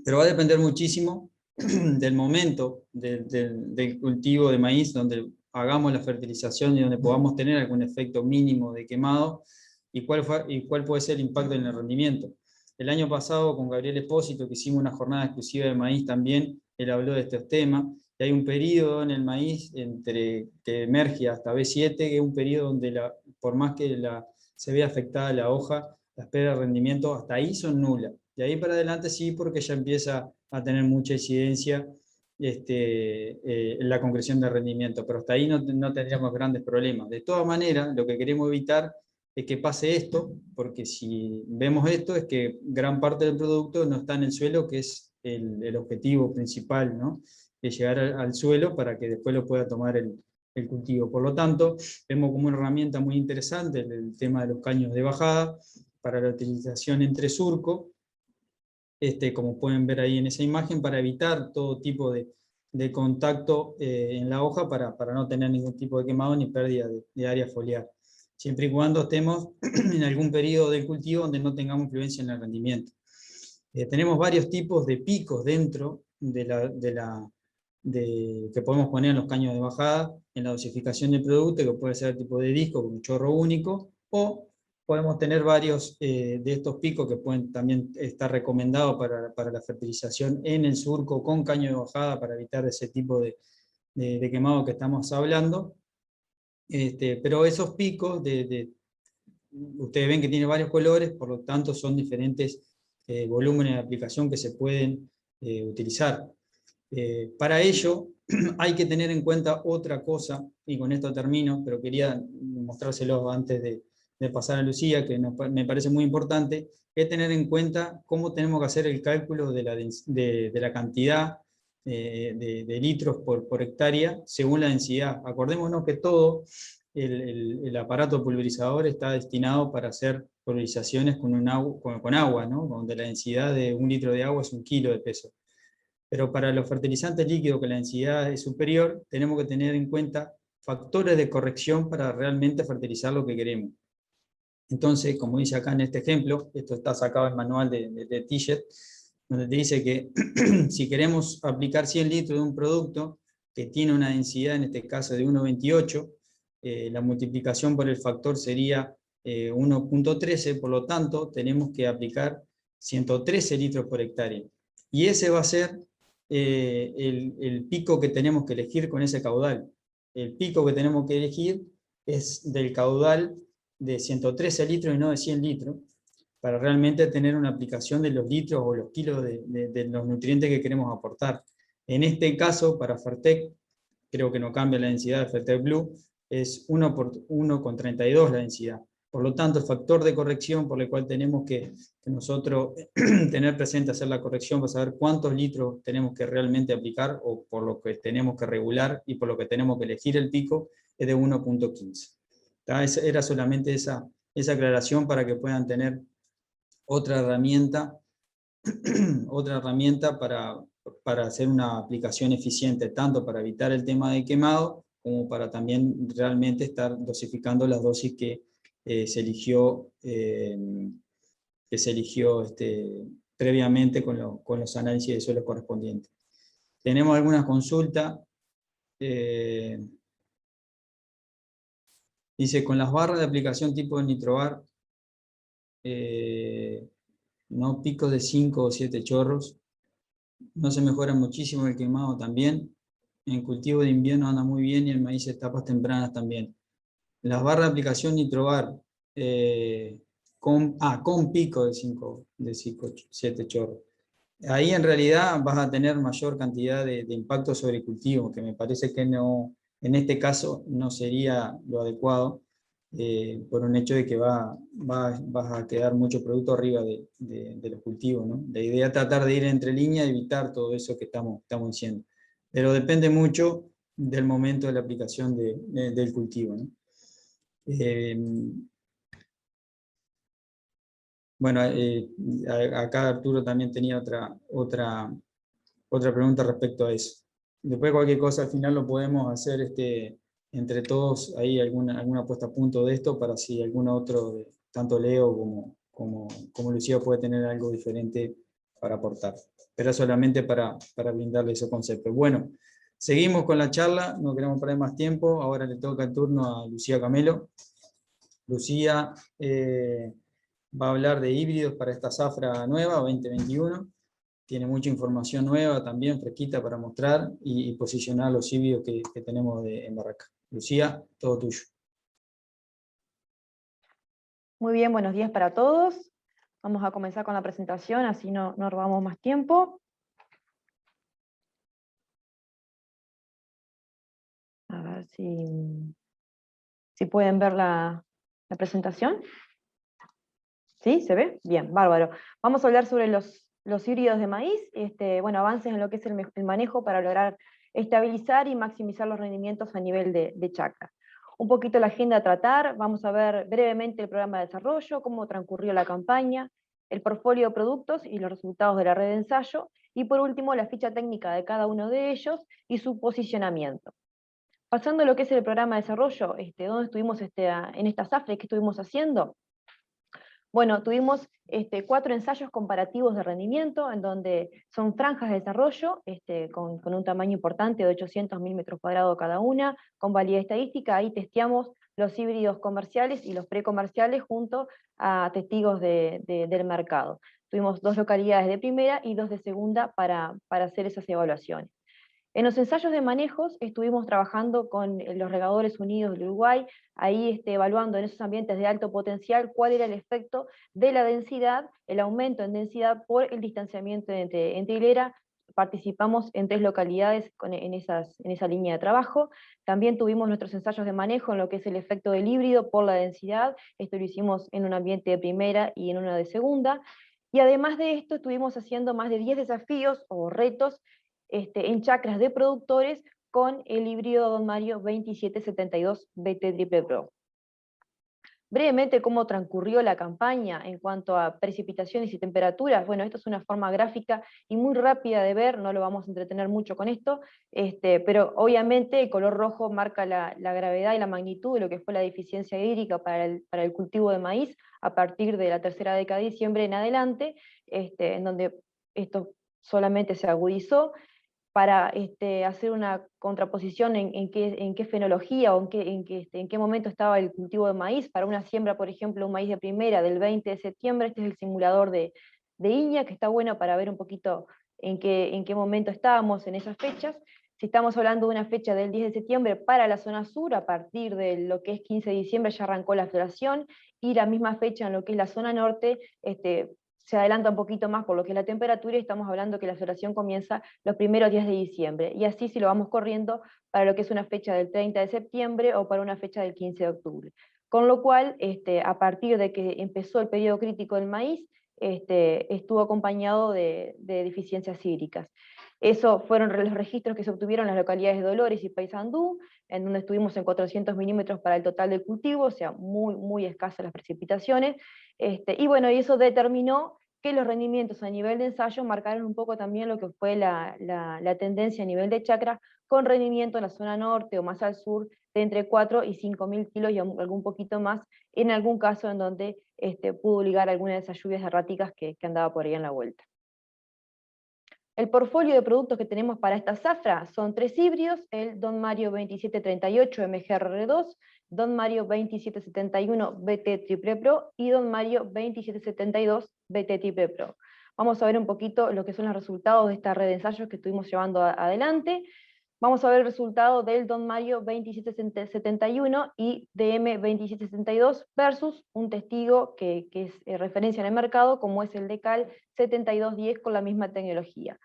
Pero va a depender muchísimo del momento del cultivo de maíz, donde hagamos la fertilización y donde podamos tener algún efecto mínimo de quemado y cuál puede ser el impacto en el rendimiento. El año pasado con Gabriel Espósito, que hicimos una jornada exclusiva de maíz también, él habló de estos temas, y hay un periodo en el maíz que emerge hasta B7, que es un periodo donde por más que se vea afectada la hoja, las pérdidas de rendimiento hasta ahí son nulas. De ahí para adelante sí, porque ya empieza a tener mucha incidencia la concreción de rendimiento, pero hasta ahí no tendríamos grandes problemas. De todas maneras, lo que queremos evitar es que pase esto, porque si vemos esto es que gran parte del producto no está en el suelo, que es el objetivo principal, ¿no? Es llegar al suelo para que después lo pueda tomar el cultivo. Por lo tanto, vemos como una herramienta muy interesante el tema de los caños de bajada para la utilización entre surco, como pueden ver ahí en esa imagen, para evitar todo tipo de contacto en la hoja para no tener ningún tipo de quemado ni pérdida de área foliar, siempre y cuando estemos en algún periodo del cultivo donde no tengamos influencia en el rendimiento. Tenemos varios tipos de picos dentro que podemos poner en los caños de bajada, en la dosificación del producto, que puede ser tipo de disco con un chorro único, o podemos tener varios de estos picos que pueden también estar recomendados para la fertilización en el surco con caño de bajada para evitar ese tipo de quemado que estamos hablando. Pero esos picos, ustedes ven que tiene varios colores, por lo tanto son diferentes volúmenes de aplicación que se pueden utilizar. Para ello hay que tener en cuenta otra cosa, y con esto termino, pero quería mostrárselo antes de pasar a Lucía, que me parece muy importante, es tener en cuenta cómo tenemos que hacer el cálculo de la cantidad de litros por hectárea según la densidad. Acordémonos que todo el aparato pulverizador está destinado para hacer pulverizaciones con agua, ¿no? Donde la densidad de 1 litro de agua es 1 kilo de peso. Pero para los fertilizantes líquidos que la densidad es superior, tenemos que tener en cuenta factores de corrección para realmente fertilizar lo que queremos. Entonces, como dice acá en este ejemplo, esto está sacado del manual de Tillet, donde te dice que si queremos aplicar 100 litros de un producto que tiene una densidad, en este caso de 1,28, la multiplicación por el factor sería 1,13, por lo tanto, tenemos que aplicar 113 litros por hectárea. Y ese va a ser el pico que tenemos que elegir con ese caudal. El pico que tenemos que elegir es del caudal de 113 litros y no de 100 litros, para realmente tener una aplicación de los litros o los kilos de los nutrientes que queremos aportar. En este caso, para Fertec, creo que no cambia la densidad de Fertec Blue, es 1,32 la densidad. Por lo tanto, el factor de corrección por el cual tenemos que nosotros tener presente hacer la corrección para saber cuántos litros tenemos que realmente aplicar o por lo que tenemos que regular y por lo que tenemos que elegir el pico es de 1,15. Era solamente esa aclaración para que puedan tener otra herramienta para hacer una aplicación eficiente, tanto para evitar el tema de quemado, como para también realmente estar dosificando las dosis que se eligió, previamente con los análisis de suelo correspondientes. Tenemos algunas consultas. Dice, con las barras de aplicación tipo de Nitrobar, no picos de 5 o 7 chorros, no se mejora muchísimo el quemado también. En cultivo de invierno anda muy bien y el maíz de etapas tempranas también. Las barras de aplicación Nitrobar, con pico de 5, 7 chorros. Ahí en realidad vas a tener mayor cantidad de impacto sobre el cultivo, que me parece que no, en este caso no sería lo adecuado, por un hecho de que vas a quedar mucho producto arriba de los cultivos, ¿no? La idea es tratar de ir entre líneas y evitar todo eso que estamos diciendo. Pero depende mucho del momento de la aplicación del cultivo, ¿no? Bueno, acá Arturo también tenía otra pregunta respecto a eso. Después cualquier cosa al final lo podemos hacer entre todos, ahí alguna puesta a punto de esto, para si alguno otro, tanto Leo como Lucía, puede tener algo diferente para aportar. Pero solamente para brindarle ese concepto. Bueno, seguimos con la charla, no queremos perder más tiempo. Ahora le toca el turno a Lucía Camelo. Lucía va a hablar de híbridos para esta zafra nueva 2021. Tiene mucha información nueva también, fresquita, para mostrar y posicionar los híbridos que tenemos en Barraca. Lucía, todo tuyo. Muy bien, buenos días para todos. Vamos a comenzar con la presentación, así no robamos más tiempo. ver si pueden ver la presentación. ¿Sí? ¿Se ve? Bien, bárbaro. Vamos a hablar sobre los híbridos de maíz, bueno, avances en lo que es el manejo para lograr estabilizar y maximizar los rendimientos a nivel de chacra. Un poquito la agenda a tratar, vamos a ver brevemente el programa de desarrollo, cómo transcurrió la campaña, el portfolio de productos y los resultados de la red de ensayo, y por último la ficha técnica de cada uno de ellos y su posicionamiento. Pasando a lo que es el programa de desarrollo, ¿dónde estuvimos en esta zafra? ¿Qué estuvimos haciendo? Bueno, tuvimos 4 ensayos comparativos de rendimiento, en donde son franjas de desarrollo, con un tamaño importante de 800.000 metros cuadrados cada una, con validez estadística. Ahí testeamos los híbridos comerciales y los precomerciales junto a testigos del mercado. Tuvimos 2 localidades de primera y 2 de segunda para hacer esas evaluaciones. En los ensayos de manejos estuvimos trabajando con los Regadores Unidos del Uruguay, ahí evaluando en esos ambientes de alto potencial cuál era el efecto de la densidad, el aumento en densidad por el distanciamiento entre hilera. Participamos en 3 localidades en esa línea de trabajo. También tuvimos nuestros ensayos de manejo en lo que es el efecto del híbrido por la densidad. Esto lo hicimos en un ambiente de primera y en una de segunda. Y además de esto estuvimos haciendo más de 10 desafíos o retos en chacras de productores con el híbrido Don Mario 2772 BT Triple Pro. Brevemente, cómo transcurrió la campaña en cuanto a precipitaciones y temperaturas. Bueno, esto es una forma gráfica y muy rápida de ver, no lo vamos a entretener mucho con esto, pero obviamente el color rojo marca la gravedad y la magnitud de lo que fue la deficiencia hídrica para el cultivo de maíz a partir de la tercera década de diciembre en adelante, en donde esto solamente se agudizó. Para hacer una contraposición en qué fenología o en qué momento estaba el cultivo de maíz. Para una siembra, por ejemplo, un maíz de primera del 20 de septiembre, este es el simulador de INIA, que está bueno para ver un poquito en qué momento estábamos en esas fechas. Si estamos hablando de una fecha del 10 de septiembre para la zona sur, a partir de lo que es 15 de diciembre ya arrancó la floración, y la misma fecha en lo que es la zona norte, se adelanta un poquito más por lo que es la temperatura, y estamos hablando que la floración comienza los primeros días de diciembre, y así si lo vamos corriendo para lo que es una fecha del 30 de septiembre o para una fecha del 15 de octubre. Con lo cual, a partir de que empezó el periodo crítico del maíz, estuvo acompañado de deficiencias hídricas. Esos fueron los registros que se obtuvieron en las localidades de Dolores y Paysandú, en donde estuvimos en 400 milímetros para el total del cultivo, o sea, muy, muy escasas las precipitaciones. Y bueno, y eso determinó que los rendimientos a nivel de ensayo marcaron un poco también lo que fue la tendencia a nivel de chacra, con rendimiento en la zona norte o más al sur de entre 4 y 5.000 kilos y algún poquito más, en algún caso en donde pudo ligar alguna de esas lluvias erráticas que andaba por ahí en la vuelta. El portfolio de productos que tenemos para esta zafra son 3 híbridos: el Don Mario 2738 MGR2, Don Mario 2771 BT Triple Pro y Don Mario 2772 BT Triple Pro. Vamos a ver un poquito lo que son los resultados de esta red de ensayos que estuvimos llevando adelante. Vamos a ver el resultado del Don Mario 2771 y DM 2772 versus un testigo que es referencia en el mercado, como es el Decal 7210 con la misma tecnología.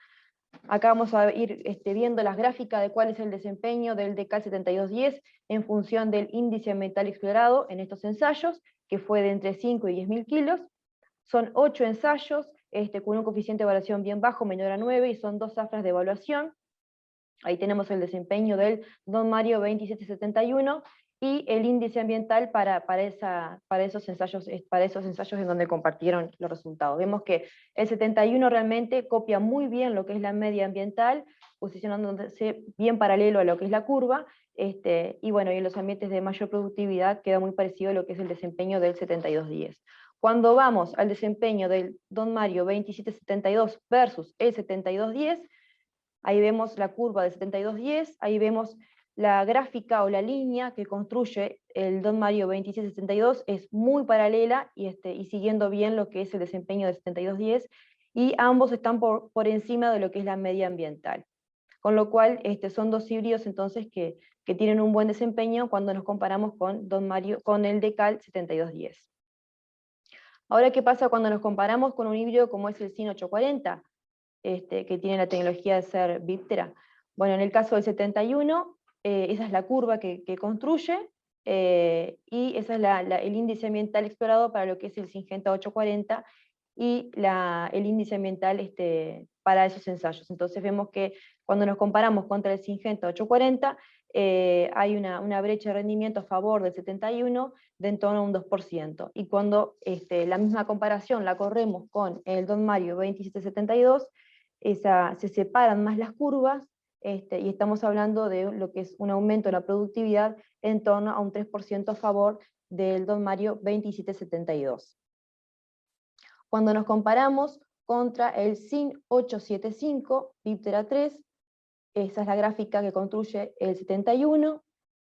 Acá vamos a ir viendo las gráficas de cuál es el desempeño del Decal 7210 en función del índice ambiental explorado en estos ensayos, que fue de entre 5 y 10.000 kilos. Son 8 ensayos con un coeficiente de evaluación bien bajo, menor a 9, y son 2 zafras de evaluación. Ahí tenemos el desempeño del Don Mario 2771 y el índice ambiental para esos ensayos en donde compartieron los resultados. Vemos que el 71 realmente copia muy bien lo que es la media ambiental, posicionándose bien paralelo a lo que es la curva, y bueno, y en los ambientes de mayor productividad queda muy parecido a lo que es el desempeño del 7210. Cuando vamos al desempeño del Don Mario 2772 versus el 7210, ahí vemos la curva de 7210, ahí vemos la gráfica o la línea que construye el Don Mario 2772, es muy paralela y siguiendo bien lo que es el desempeño de 7210, y ambos están por encima de lo que es la media ambiental. Con lo cual son 2 híbridos entonces que tienen un buen desempeño cuando nos comparamos con el Decal 7210. Ahora, ¿qué pasa cuando nos comparamos con un híbrido como es el SIN 840? Que tiene la tecnología de ser bíptera? Bueno, en el caso del 71, esa es la curva que construye, y ese es el índice ambiental explorado para lo que es el Syngenta 840 y el índice ambiental para esos ensayos. Entonces vemos que cuando nos comparamos contra el Syngenta 840, hay una brecha de rendimiento a favor del 71 de en torno a un 2%. Y cuando la misma comparación la corremos con el Don Mario 2772, se separan más las curvas, y estamos hablando de lo que es un aumento en la productividad en torno a un 3% a favor del Don Mario 2772. Cuando nos comparamos contra el SYN 875, Viptera 3, esa es la gráfica que construye el 71,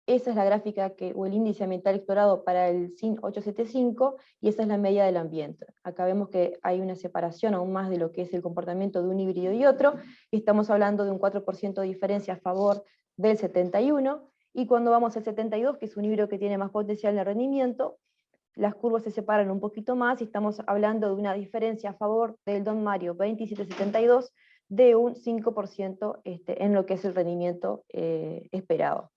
esa es la gráfica o el índice ambiental explorado para el SYN 875, y esa es la media del ambiente. Acá vemos que hay una separación aún más de lo que es el comportamiento de un híbrido y otro, y estamos hablando de un 4% de diferencia a favor del 71, y cuando vamos al 72, que es un híbrido que tiene más potencial de rendimiento, las curvas se separan un poquito más, y estamos hablando de una diferencia a favor del Don Mario 2772 de un 5% en lo que es el rendimiento esperado.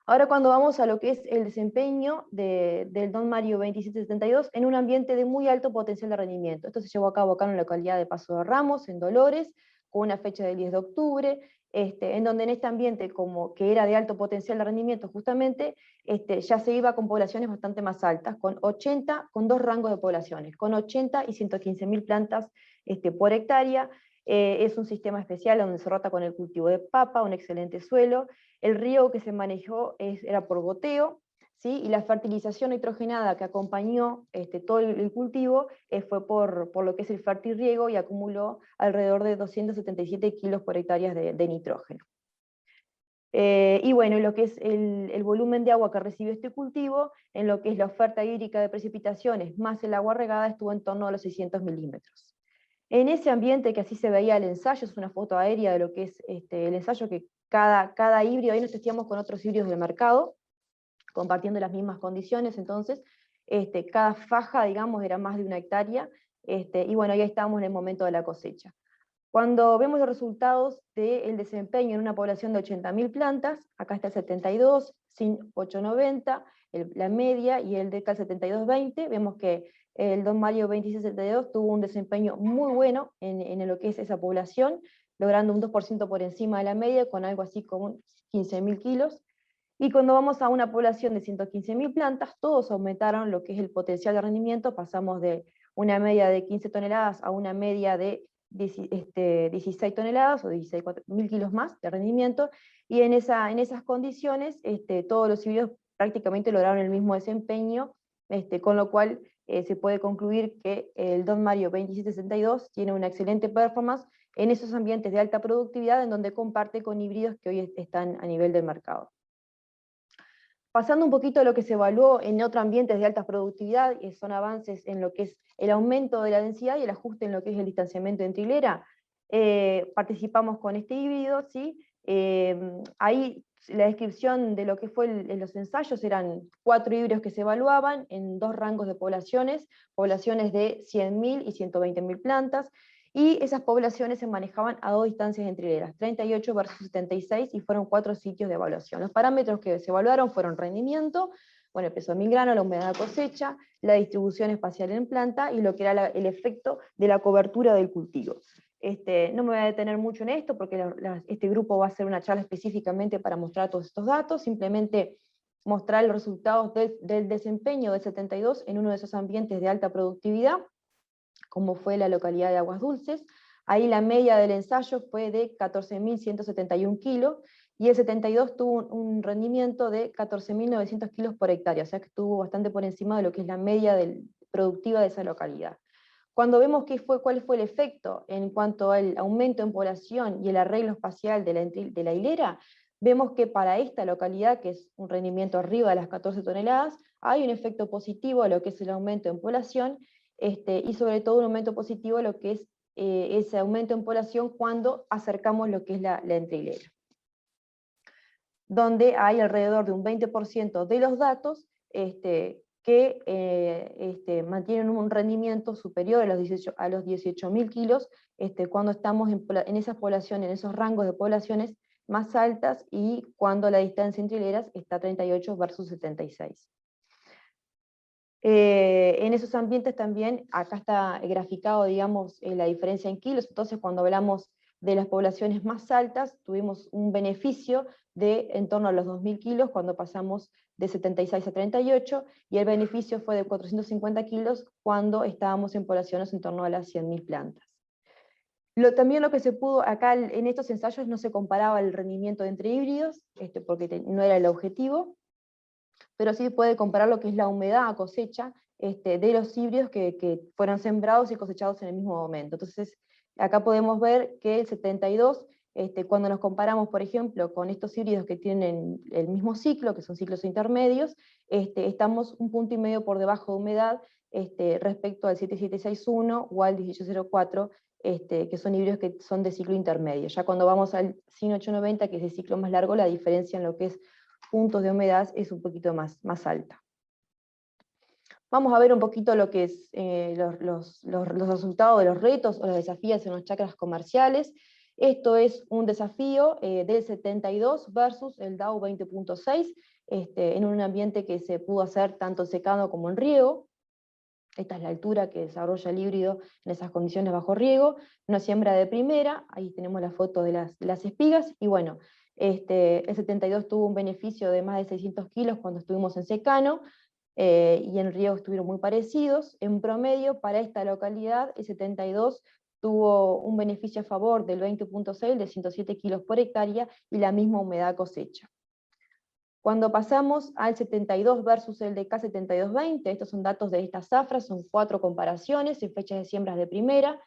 Ahora cuando vamos a lo que es el desempeño del Don Mario 2772 en un ambiente de muy alto potencial de rendimiento. Esto se llevó a cabo acá en la localidad de Paso de Ramos, en Dolores, con una fecha del 10 de octubre, en donde en este ambiente, como que era de alto potencial de rendimiento justamente, ya se iba con poblaciones bastante más altas, con dos rangos de poblaciones, con 80 y 115.000 plantas por hectárea. Es un sistema especial donde se rota con el cultivo de papa, un excelente suelo. El riego que se manejó era por goteo, ¿sí? Y la fertilización nitrogenada que acompañó todo el cultivo fue por lo que es el fertirriego, y acumuló alrededor de 277 kilos por hectárea de nitrógeno. Y bueno, lo que es el volumen de agua que recibió este cultivo, en lo que es la oferta hídrica de precipitaciones más el agua regada, estuvo en torno a los 600 milímetros. En ese ambiente que así se veía el ensayo, es una foto aérea de lo que es el ensayo, que cada híbrido, ahí nos testeamos con otros híbridos del mercado, compartiendo las mismas condiciones. Entonces cada faja, digamos, era más de 1 hectárea, y bueno, ya estábamos en el momento de la cosecha. Cuando vemos los resultados del desempeño en una población de 80.000 plantas, acá está el 72, SYN 890, la media, y el DECAL 7220, vemos que el Don Mario 2672 tuvo un desempeño muy bueno en lo que es esa población, logrando un 2% por encima de la media, con algo así como 15.000 kilos. Y cuando vamos a una población de 115.000 plantas, todos aumentaron lo que es el potencial de rendimiento, pasamos de una media de 15 toneladas a una media de 16 toneladas o 16.000 kilos más de rendimiento, y en esas condiciones todos los híbridos prácticamente lograron el mismo desempeño, con lo cual se puede concluir que el Don Mario 2762 tiene una excelente performance en esos ambientes de alta productividad, en donde comparte con híbridos que hoy están a nivel del mercado. Pasando un poquito a lo que se evaluó en otros ambientes de alta productividad, son avances en lo que es el aumento de la densidad y el ajuste en lo que es el distanciamiento entre hilera. Participamos con este híbrido, ¿sí? Ahí la descripción de lo que fue los ensayos: eran 4 híbridos que se evaluaban en 2 rangos de poblaciones de 100.000 y 120.000 plantas, y esas poblaciones se manejaban a 2 distancias entre hileras, 38 versus 76, y fueron 4 sitios de evaluación. Los parámetros que se evaluaron fueron rendimiento, bueno, el peso de milgrano, la humedad de cosecha, la distribución espacial en planta, y lo que era el efecto de la cobertura del cultivo. No me voy a detener mucho en esto, porque este grupo va a hacer una charla específicamente para mostrar todos estos datos, simplemente mostrar los resultados del desempeño del 72 en uno de esos ambientes de alta productividad, como fue la localidad de Aguas Dulces. Ahí la media del ensayo fue de 14.171 kilos, y el 72 tuvo un rendimiento de 14.900 kilos por hectárea, o sea que estuvo bastante por encima de lo que es la media productiva de esa localidad. Cuando vemos cuál fue el efecto en cuanto al aumento en población y el arreglo espacial de la hilera, vemos que para esta localidad, que es un rendimiento arriba de las 14 toneladas, hay un efecto positivo a lo que es el aumento en población, y sobre todo un aumento positivo a lo que es ese aumento en población cuando acercamos lo que es la entrehilera, donde hay alrededor de un 20% de los datos que mantienen un rendimiento superior a los 18.000 kilos cuando estamos en esas poblaciones, en esos rangos de poblaciones más altas y cuando la distancia entre hileras está 38 versus 76. En esos ambientes también, acá está graficado, digamos, la diferencia en kilos. Entonces cuando hablamos de las poblaciones más altas, tuvimos un beneficio de en torno a los 2.000 kilos cuando pasamos de 76 a 38, y el beneficio fue de 450 kilos cuando estábamos en poblaciones en torno a las 100.000 plantas. También lo que se pudo, acá en estos ensayos no se comparaba el rendimiento entre híbridos, porque no era el objetivo, pero sí puede comparar lo que es la humedad a cosecha de los híbridos que fueron sembrados y cosechados en el mismo momento. Entonces, acá podemos ver que el 72, cuando nos comparamos, por ejemplo, con estos híbridos que tienen el mismo ciclo, que son ciclos intermedios, estamos 1,5 puntos por debajo de humedad respecto al 7761 o al 1804, que son híbridos que son de ciclo intermedio. Ya cuando vamos al CIN 890, que es el ciclo más largo, la diferencia en lo que es puntos de humedad es un poquito más alta. Vamos a ver un poquito lo que es los resultados de los retos o los desafíos en los chacras comerciales. Esto es un desafío del 72 versus el DAO 20.6, en un ambiente que se pudo hacer tanto en secado como en riego. Esta es la altura que desarrolla el híbrido en esas condiciones bajo riego. Una siembra de primera, ahí tenemos la foto de las espigas, y bueno, el 72 tuvo un beneficio de más de 600 kilos cuando estuvimos en secano, y en riego estuvieron muy parecidos. En promedio, para esta localidad, el 72 tuvo un beneficio a favor del 20.6, de 107 kilos por hectárea, y la misma humedad cosecha. Cuando pasamos al 72 versus el de K7220, estos son datos de esta zafra, son 4 comparaciones en fechas de siembras de primera.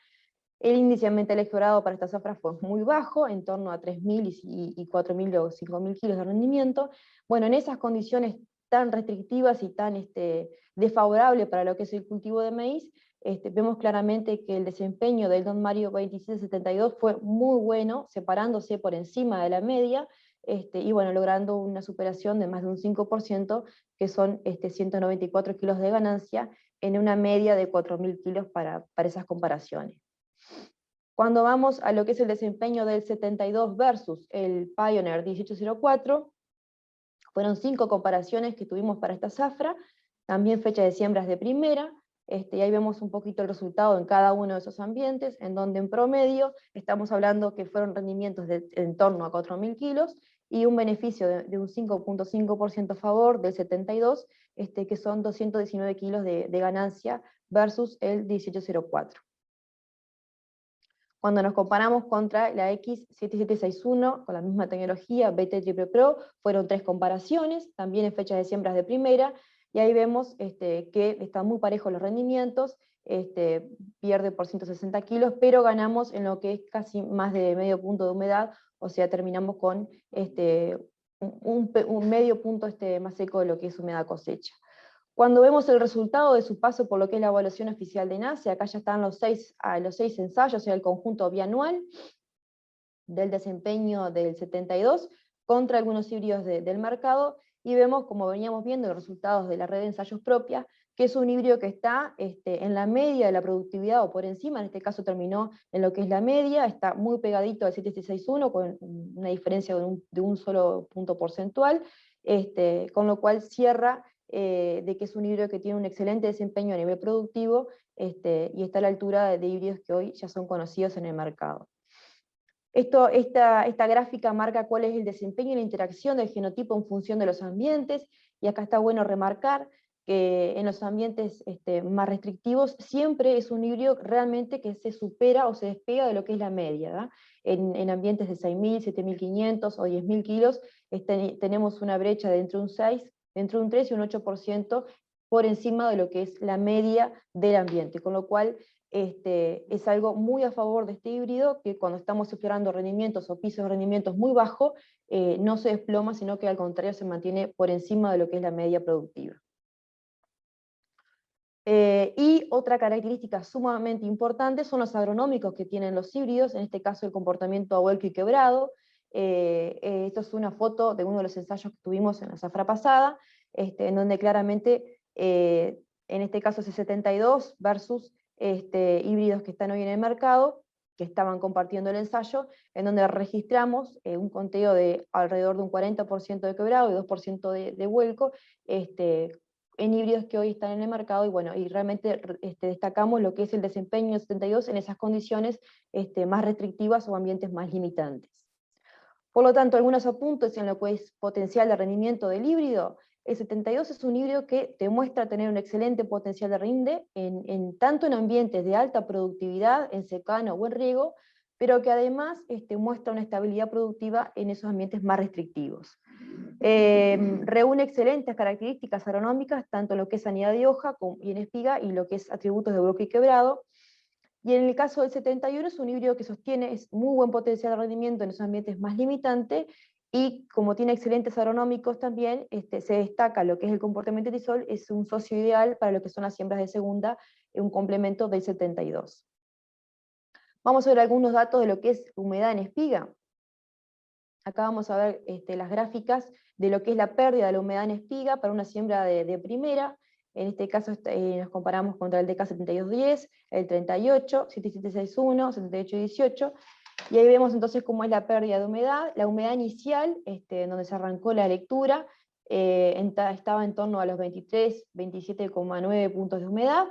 El índice ambiental explorado para esta zafra fue muy bajo, en torno a 3.000 y 4.000 o 5.000 kilos de rendimiento. Bueno, en esas condiciones tan restrictivas y tan desfavorables para lo que es el cultivo de maíz, vemos claramente que el desempeño del Don Mario 2772 fue muy bueno, separándose por encima de la media, y bueno, logrando una superación de más de un 5%, que son 194 kilos de ganancia, en una media de 4.000 kilos para esas comparaciones. Cuando vamos a lo que es el desempeño del 72 versus el Pioneer 1804, fueron 5 comparaciones que tuvimos para esta zafra, también fecha de siembras de primera, y ahí vemos un poquito el resultado en cada uno de esos ambientes, en donde en promedio estamos hablando que fueron rendimientos de en torno a 4.000 kilos, y un beneficio de un 5.5% a favor del 72, que son 219 kilos de ganancia versus el 1804. Cuando nos comparamos contra la X7761, con la misma tecnología, BT Triple Pro, fueron 3 comparaciones, también en fechas de siembras de primera, y ahí vemos que están muy parejos los rendimientos, pierde por 160 kilos, pero ganamos en lo que es casi más de medio punto de humedad, o sea, terminamos con un medio punto más seco de lo que es humedad cosecha. Cuando vemos el resultado de su paso por lo que es la evaluación oficial de NACE, acá ya están los 6 ensayos, o sea, el conjunto bianual del desempeño del 72 contra algunos híbridos del mercado, y vemos, como veníamos viendo, los resultados de la red de ensayos propia, que es un híbrido que está en la media de la productividad o por encima, en este caso terminó en lo que es la media, está muy pegadito al 7661, con una diferencia de un solo punto porcentual, con lo cual cierra de que es un híbrido que tiene un excelente desempeño a nivel productivo, y está a la altura de híbridos que hoy ya son conocidos en el mercado. Esta gráfica marca cuál es el desempeño y la interacción del genotipo en función de los ambientes, y acá está bueno remarcar que en los ambientes más restrictivos siempre es un híbrido realmente que se supera o se despega de lo que es la media, ¿verdad? En ambientes de 6.000, 7.500 o 10.000 kilos tenemos una brecha de entre un 6, entre un 3 y un 8% por encima de lo que es la media del ambiente, con lo cual es algo muy a favor de este híbrido, que cuando estamos explorando rendimientos o pisos de rendimientos muy bajos, no se desploma, sino que al contrario se mantiene por encima de lo que es la media productiva. Y otra característica sumamente importante son los agronómicos que tienen los híbridos, en este caso el comportamiento a vuelco y quebrado. Esto es una foto de uno de los ensayos que tuvimos en la zafra pasada, en donde claramente, en este caso es 72 versus híbridos que están hoy en el mercado, que estaban compartiendo el ensayo, en donde registramos un conteo de alrededor de un 40% de quebrado y 2% de vuelco, en híbridos que hoy están en el mercado, y bueno, y realmente destacamos lo que es el desempeño del 72 en esas condiciones más restrictivas o ambientes más limitantes. Por lo tanto, algunos apuntes en lo que es potencial de rendimiento del híbrido. El 72 es un híbrido que demuestra tener un excelente potencial de rinde, tanto en ambientes de alta productividad, en secano o en riego, pero que además muestra una estabilidad productiva en esos ambientes más restrictivos. Reúne excelentes características agronómicas, tanto en lo que es sanidad de hoja y en espiga, y lo que es atributos de bloque y quebrado. Y en el caso del 71 es un híbrido que sostiene muy buen potencial de rendimiento en esos ambientes más limitantes, y como tiene excelentes agronómicos también, se destaca lo que es el comportamiento de tisol, es un socio ideal para lo que son las siembras de segunda, un complemento del 72. Vamos a ver algunos datos de lo que es humedad en espiga. Acá vamos a ver las gráficas de lo que es la pérdida de la humedad en espiga para una siembra de primera. En este caso nos comparamos contra el DK7210, el 38, 7761, 7818, y ahí vemos entonces cómo es la pérdida de humedad. La humedad inicial, en donde se arrancó la lectura, estaba en torno a los 23, 27,9 puntos de humedad,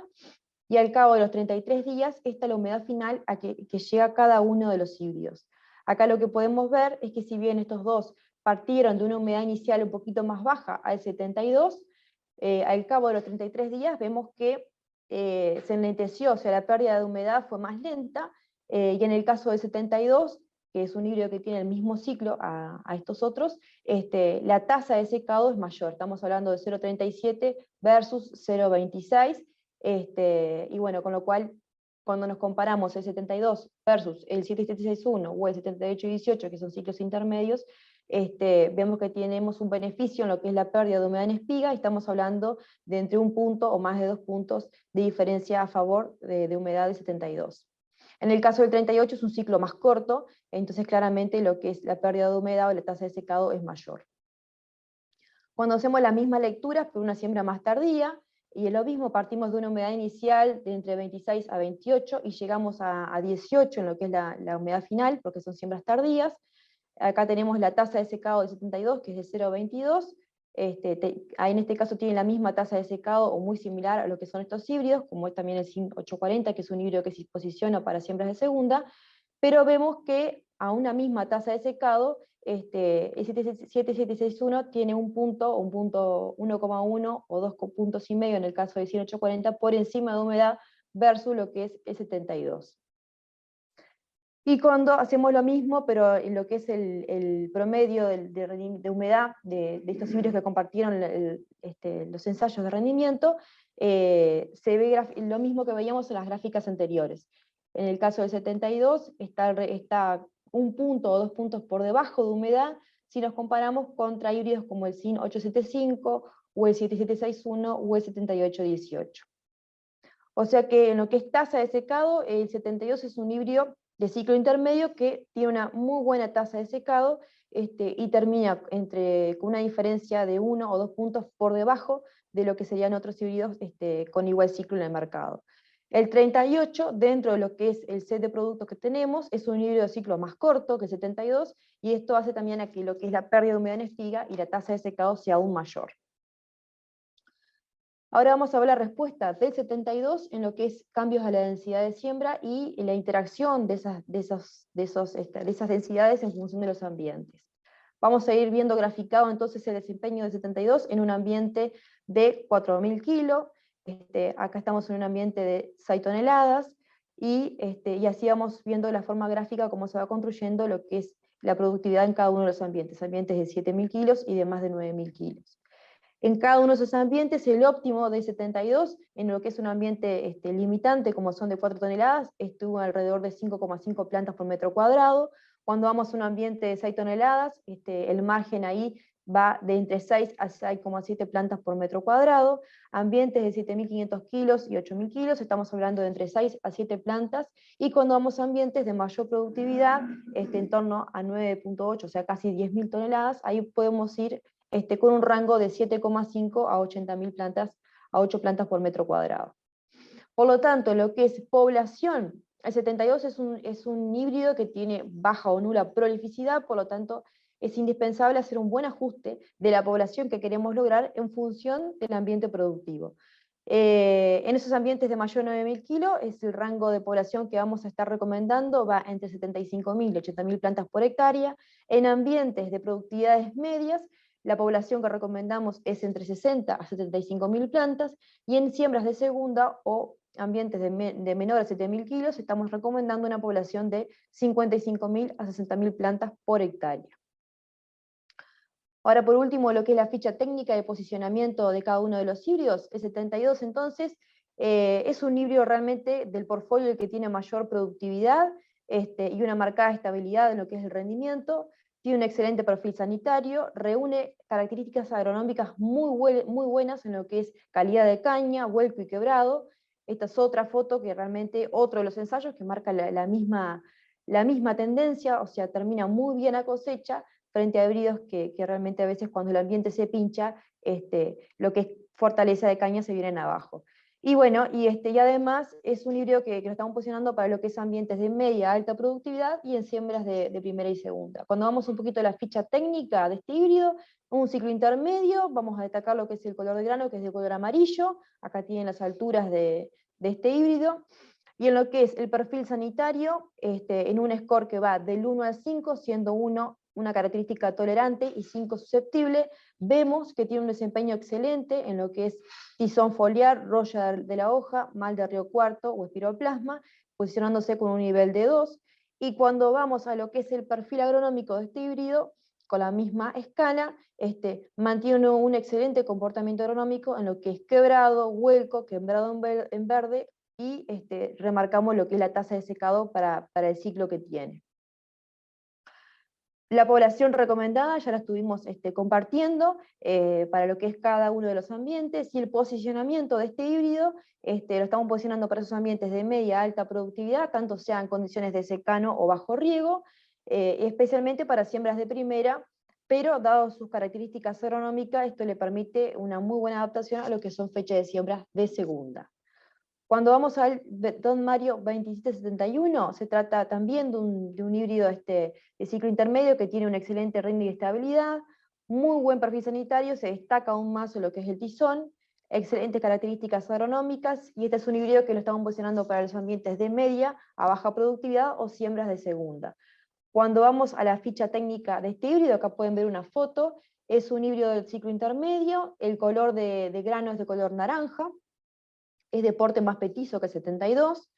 y al cabo de los 33 días, esta es la humedad final a que llega cada uno de los híbridos. Acá lo que podemos ver es que si bien estos dos partieron de una humedad inicial un poquito más baja al 72, al cabo de los 33 días vemos que se enlenteció, o sea, la pérdida de humedad fue más lenta, y en el caso del 72, que es un híbrido que tiene el mismo ciclo a estos otros, la tasa de secado es mayor, estamos hablando de 0,37 versus 0,26, y bueno, con lo cual, cuando nos comparamos el 72 versus el 7761 o el 7818, que son ciclos intermedios, vemos que tenemos un beneficio en lo que es la pérdida de humedad en espiga, y estamos hablando de entre 1 punto o más de 2 puntos de diferencia a favor de humedad del 72. En el caso del 38 es un ciclo más corto, entonces claramente lo que es la pérdida de humedad o la tasa de secado es mayor. Cuando hacemos las mismas lecturas, pero una siembra más tardía, y es lo mismo, partimos de una humedad inicial de entre 26 a 28 y llegamos a 18 en lo que es la humedad final, porque son siembras tardías. Acá tenemos la tasa de secado del 72, que es de 0,22. Ahí en este caso tiene la misma tasa de secado o muy similar a lo que son estos híbridos, como es también el SIN 840, que es un híbrido que se posiciona para siembras de segunda, pero vemos que a una misma tasa de secado, el 7761 tiene un punto 1,1 o 2 puntos y medio en el caso del SIN 840 por encima de humedad versus lo que es el 72. Y cuando hacemos lo mismo, pero en lo que es el promedio de humedad de estos híbridos que compartieron los ensayos de rendimiento, se ve lo mismo que veíamos en las gráficas anteriores. En el caso del 72 está 1 punto o 2 puntos por debajo de humedad si nos comparamos contra híbridos como el SIN 875 o el 7761 o el 7818. O sea que en lo que es tasa de secado, el 72 es un híbrido de ciclo intermedio que tiene una muy buena tasa de secado, y termina con una diferencia de 1 o 2 puntos por debajo de lo que serían otros híbridos con igual ciclo en el mercado. El 38, dentro de lo que es el set de productos que tenemos, es un híbrido de ciclo más corto que el 72, y esto hace también a que lo que es la pérdida de humedad en espiga y la tasa de secado sea aún mayor. Ahora vamos a ver la respuesta del 72 en lo que es cambios a la densidad de siembra y la interacción de esas densidades en función de los ambientes. Vamos a ir viendo graficado entonces el desempeño del 72 en un ambiente de 4.000 kilos, acá estamos en un ambiente de 6 toneladas, y así vamos viendo de la forma gráfica cómo se va construyendo lo que es la productividad en cada uno de los ambientes de 7.000 kilos y de más de 9.000 kilos. En cada uno de esos ambientes, el óptimo de 72, en lo que es un ambiente limitante, como son de 4 toneladas, estuvo alrededor de 5,5 plantas por metro cuadrado. Cuando vamos a un ambiente de 6 toneladas, el margen ahí va de entre 6 a 6,7 plantas por metro cuadrado. Ambientes de 7.500 kilos y 8.000 kilos, estamos hablando de entre 6 a 7 plantas. Y cuando vamos a ambientes de mayor productividad, en torno a 9,8, o sea, casi 10.000 toneladas, ahí podemos ir con un rango de 7,5 a 80.000 plantas, a 8 plantas por metro cuadrado. Por lo tanto, lo que es población El 72 es un híbrido que tiene baja o nula prolificidad, por lo tanto es indispensable hacer un buen ajuste de la población que queremos lograr en función del ambiente productivo. En esos ambientes de mayor de 9.000 kilos, es el rango de población que vamos a estar recomendando, va entre 75.000 y 80.000 plantas por hectárea. En ambientes de productividades medias, la población que recomendamos es entre 60 a 75.000 plantas, y en siembras de segunda o ambientes de menor a 7.000 kilos, estamos recomendando una población de 55.000 a 60.000 plantas por hectárea. Ahora, por último, lo que es la ficha técnica de posicionamiento de cada uno de los híbridos. El 72, entonces, es un híbrido realmente del portfolio el que tiene mayor productividad y una marcada estabilidad en lo que es el rendimiento. Tiene un excelente perfil sanitario, reúne características agronómicas muy buenas en lo que es calidad de caña, vuelco y quebrado. Esta es otra foto que realmente, otro de los ensayos que marca la misma tendencia, o sea, termina muy bien a cosecha, frente a híbridos que realmente a veces cuando el ambiente se pincha, lo que es fortaleza de caña se vienen abajo. Y bueno, y además es un híbrido que lo estamos posicionando para lo que es ambientes de media a alta productividad y en siembras de primera y segunda. Cuando vamos un poquito a la ficha técnica de este híbrido, un ciclo intermedio, vamos a destacar lo que es el color de grano, que es de color amarillo. Acá tienen las alturas de este híbrido. Y en lo que es el perfil sanitario, en un score que va del 1 al 5, siendo 1 una característica tolerante y 5 susceptible, vemos que tiene un desempeño excelente en lo que es tizón foliar, roya de la hoja, mal de río cuarto o espiroplasma, posicionándose con un nivel de 2. Y cuando vamos a lo que es el perfil agronómico de este híbrido, con la misma escala, mantiene un excelente comportamiento agronómico en lo que es quebrado, huelco, quebrado en verde, y remarcamos lo que es la tasa de secado para el ciclo que tiene. La población recomendada ya la estuvimos compartiendo para lo que es cada uno de los ambientes, y el posicionamiento de este híbrido lo estamos posicionando para esos ambientes de media a alta productividad, tanto sean condiciones de secano o bajo riego, especialmente para siembras de primera, pero dado sus características agronómicas, esto le permite una muy buena adaptación a lo que son fechas de siembras de segunda. Cuando vamos al Don Mario 2771, se trata también de un híbrido de ciclo intermedio que tiene un excelente rendimiento y estabilidad, muy buen perfil sanitario, se destaca aún más en lo que es el tizón, excelentes características agronómicas, y este es un híbrido que lo estamos posicionando para los ambientes de media a baja productividad o siembras de segunda. Cuando vamos a la ficha técnica de este híbrido, acá pueden ver una foto, es un híbrido del ciclo intermedio, el color de grano es de color naranja, es de porte más petizo que el 72.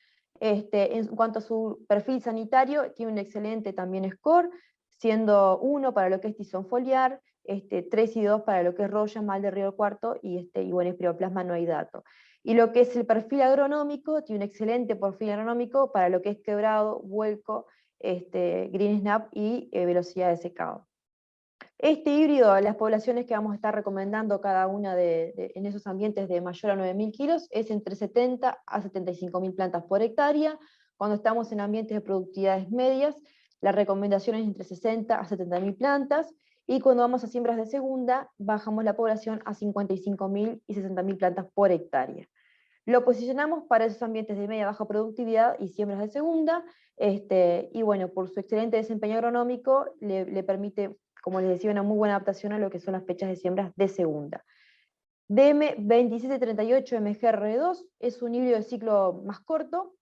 En cuanto a su perfil sanitario, tiene un excelente también score, siendo 1 para lo que es tizón foliar, 3 y 2 para lo que es roya, mal de río cuarto, y bueno, espiroplasma no hay dato. Y lo que es el perfil agronómico, tiene un excelente perfil agronómico para lo que es quebrado, vuelco, green snap y velocidad de secado. Este híbrido, las poblaciones que vamos a estar recomendando cada una en esos ambientes de mayor a 9.000 kilos, es entre 70 a 75.000 plantas por hectárea. Cuando estamos en ambientes de productividades medias, la recomendación es entre 60 a 70.000 plantas, y cuando vamos a siembras de segunda, bajamos la población a 55.000 y 60.000 plantas por hectárea. Lo posicionamos para esos ambientes de media baja productividad y siembras de segunda, y bueno, por su excelente desempeño agronómico, le permite, como les decía, una muy buena adaptación a lo que son las fechas de siembras de segunda. DM2738 MGR2 es un híbrido de ciclo más corto,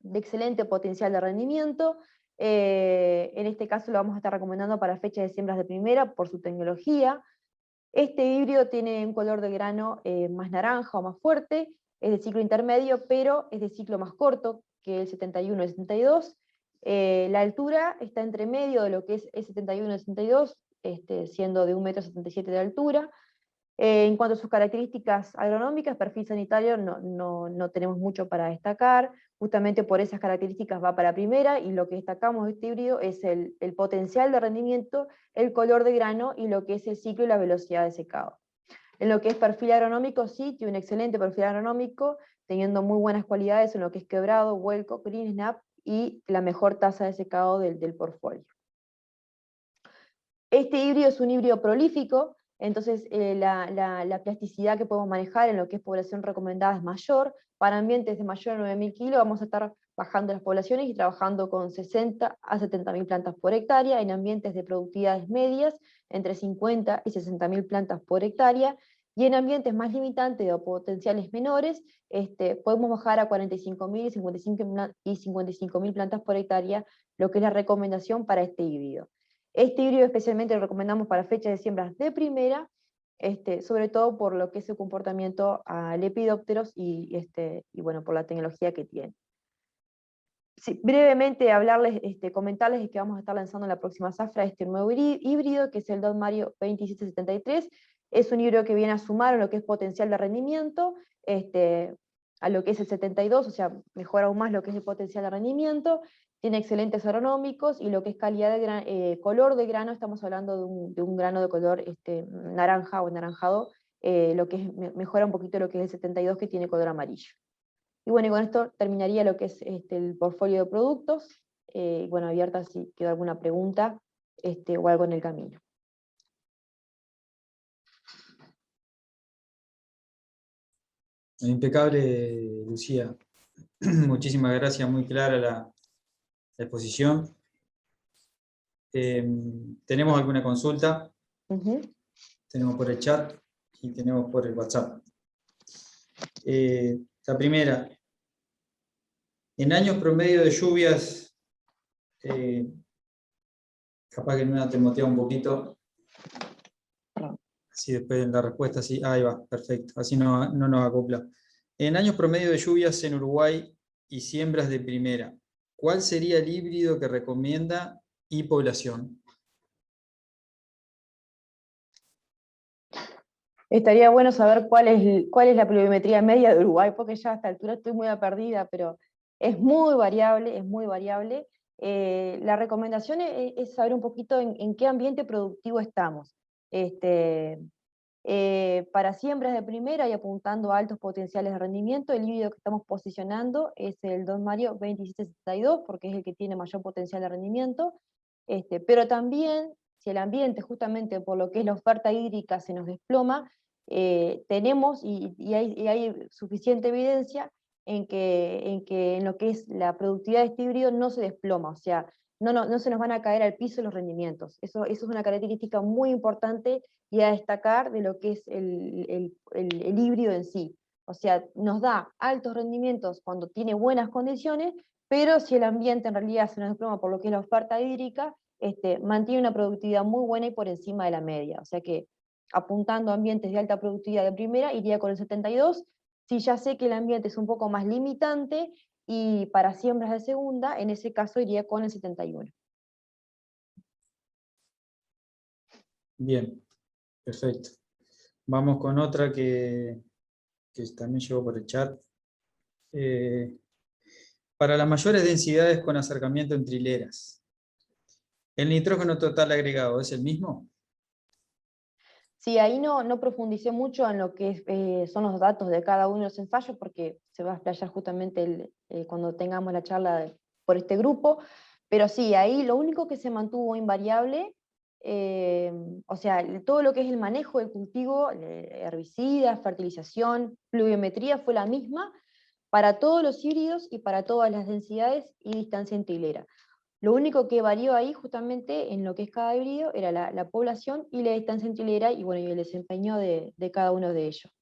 de excelente potencial de rendimiento. En este caso lo vamos a estar recomendando para fechas de siembras de primera por su tecnología. Este híbrido tiene un color de grano más naranja o más fuerte, es de ciclo intermedio, pero es de ciclo más corto que el 71 y el 72. La altura está entre medio de lo que es el 71 y el 72, siendo de 1,77 m de altura. En cuanto a sus características agronómicas, perfil sanitario no tenemos mucho para destacar, justamente por esas características va para primera, y lo que destacamos de este híbrido es el potencial de rendimiento, el color de grano y lo que es el ciclo y la velocidad de secado. En lo que es perfil agronómico, sí, tiene un excelente perfil agronómico, teniendo muy buenas cualidades en lo que es quebrado, vuelco, green snap y la mejor tasa de secado del portfolio. Este híbrido es un híbrido prolífico, entonces la plasticidad que podemos manejar en lo que es población recomendada es mayor. Para ambientes de mayor a 9.000 kilos vamos a estar bajando las poblaciones y trabajando con 60 a 70.000 plantas por hectárea en ambientes de productividades medias, entre 50 y 60.000 plantas por hectárea, y en ambientes más limitantes o potenciales menores, podemos bajar a 45.000 y 55.000 plantas por hectárea, lo que es la recomendación para este híbrido. Este híbrido especialmente lo recomendamos para fechas de siembras de primera, sobre todo por lo que es su comportamiento a lepidópteros y bueno, por la tecnología que tiene. Sí, brevemente comentarles que vamos a estar lanzando en la próxima zafra este nuevo híbrido, que es el Don Mario 2773. Es un híbrido que viene a sumar a lo que es potencial de rendimiento, a lo que es el 72, o sea, mejora aún más lo que es el potencial de rendimiento, tiene excelentes agronómicos, y lo que es calidad de color de grano, estamos hablando de un grano de color naranja o anaranjado, lo que mejora un poquito lo que es el 72, que tiene color amarillo. Y bueno, y con esto terminaría lo que es el portfolio de productos. Bueno, abierta si queda alguna pregunta o algo en el camino. Impecable, Lucía. Muchísimas gracias, muy clara la exposición. ¿Tenemos alguna consulta? Tenemos por el chat y tenemos por el WhatsApp. La primera, en años promedio de lluvias, capaz que en una te motea un poquito, así después en la respuesta, sí, ahí va, perfecto, así no nos acopla. En años promedio de lluvias en Uruguay y siembras de primera, ¿cuál sería el híbrido que recomienda y población? Estaría bueno saber cuál es la pluviometría media de Uruguay, porque ya a esta altura estoy muy perdida, pero es muy variable, es muy variable. La recomendación es saber un poquito en qué ambiente productivo estamos. Para siembras de primera y apuntando a altos potenciales de rendimiento, el híbrido que estamos posicionando es el Don Mario 2772, porque es el que tiene mayor potencial de rendimiento, pero también, si el ambiente, justamente por lo que es la oferta hídrica, se nos desploma, tenemos, y hay suficiente evidencia en lo que es la productividad de este híbrido no se desploma, o sea, no se nos van a caer al piso los rendimientos. Eso es una característica muy importante y a destacar de lo que es el híbrido en sí. O sea, nos da altos rendimientos cuando tiene buenas condiciones, pero si el ambiente en realidad se nos desploma por lo que es la oferta hídrica, mantiene una productividad muy buena y por encima de la media. O sea que, apuntando a ambientes de alta productividad de primera, iría con el 72. Si ya sé que el ambiente es un poco más limitante, y para siembras de segunda, en ese caso iría con el 71. Bien, perfecto. Vamos con otra que también llegó por el chat. Para las mayores densidades con acercamiento entre hileras, ¿el nitrógeno total agregado es el mismo? Sí, ahí no profundicé mucho en lo que son los datos de cada uno de los ensayos, porque se va a explayar justamente cuando tengamos la charla por este grupo, pero sí, ahí lo único que se mantuvo invariable, o sea, todo lo que es el manejo del cultivo, herbicidas, fertilización, pluviometría, fue la misma para todos los híbridos y para todas las densidades y distancia entre hilera. Lo único que varió ahí, justamente en lo que es cada híbrido, era la población y la distancia entre hilera, y bueno, y el desempeño de cada uno de ellos.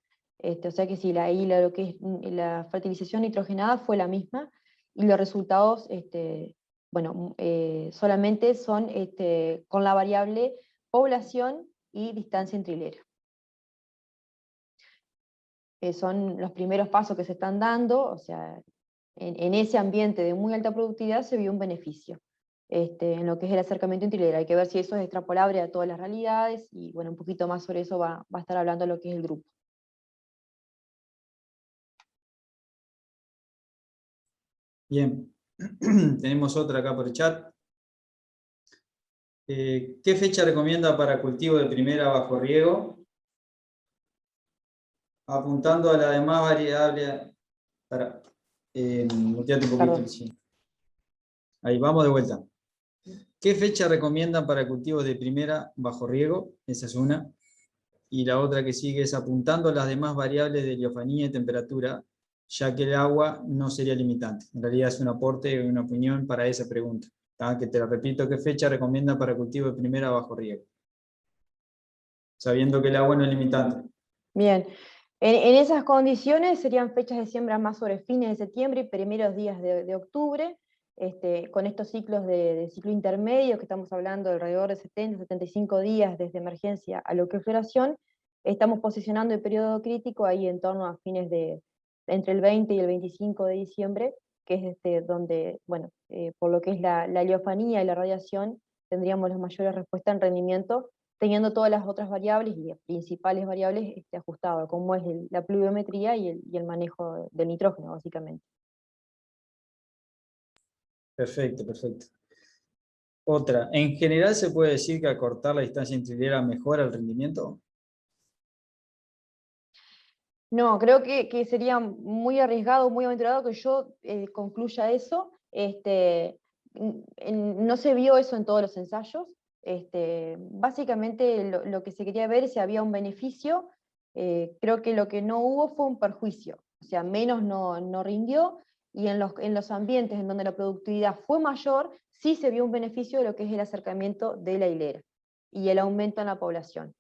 O sea que sí, lo que es la fertilización nitrogenada fue la misma, y los resultados, bueno, solamente son con la variable población y distancia entre hilera. Son los primeros pasos que se están dando, o sea, en ese ambiente de muy alta productividad se vio un beneficio. En lo que es el acercamiento entre hilera. Hay que ver si eso es extrapolable a todas las realidades, y bueno, un poquito más sobre eso va a estar hablando lo que es el grupo. Bien, tenemos otra acá por el chat. ¿Qué fecha recomienda para cultivo de primera bajo riego? Apuntando a la demás variable. Muteate un poquito. Sí. Ahí, vamos de vuelta. ¿Qué fecha recomiendan para cultivos de primera bajo riego? Esa es una. Y la otra que sigue es apuntando a las demás variables de heliofanía y temperatura. ya que el agua no sería limitante. En realidad es un aporte y una opinión para esa pregunta. Que te la repito, ¿qué fecha recomienda para cultivo de primera bajo riego? Sabiendo que el agua no es limitante. Bien, en esas condiciones serían fechas de siembra más sobre fines de septiembre y primeros días de octubre, con estos ciclos de ciclo intermedio, que estamos hablando de alrededor de 70, 75 días desde emergencia a lo que es floración, estamos posicionando el periodo crítico ahí en torno a fines entre el 20 y el 25 de diciembre, que es donde, bueno, por lo que es la heliofanía y la radiación, tendríamos las mayores respuestas en rendimiento, teniendo todas las otras variables y las principales variables ajustadas, como es la pluviometría y el manejo del nitrógeno, básicamente. Perfecto, perfecto. Otra, ¿en general se puede decir que acortar la distancia entre hilera mejora el rendimiento? No, creo que sería muy arriesgado, muy aventurado que yo concluya eso. No se vio eso en todos los ensayos. Básicamente lo que se quería ver es si había un beneficio. Creo que lo que no hubo fue un perjuicio, o sea, menos no rindió, y en los ambientes en donde la productividad fue mayor, sí se vio un beneficio de lo que es el acercamiento de la hilera y el aumento en la población.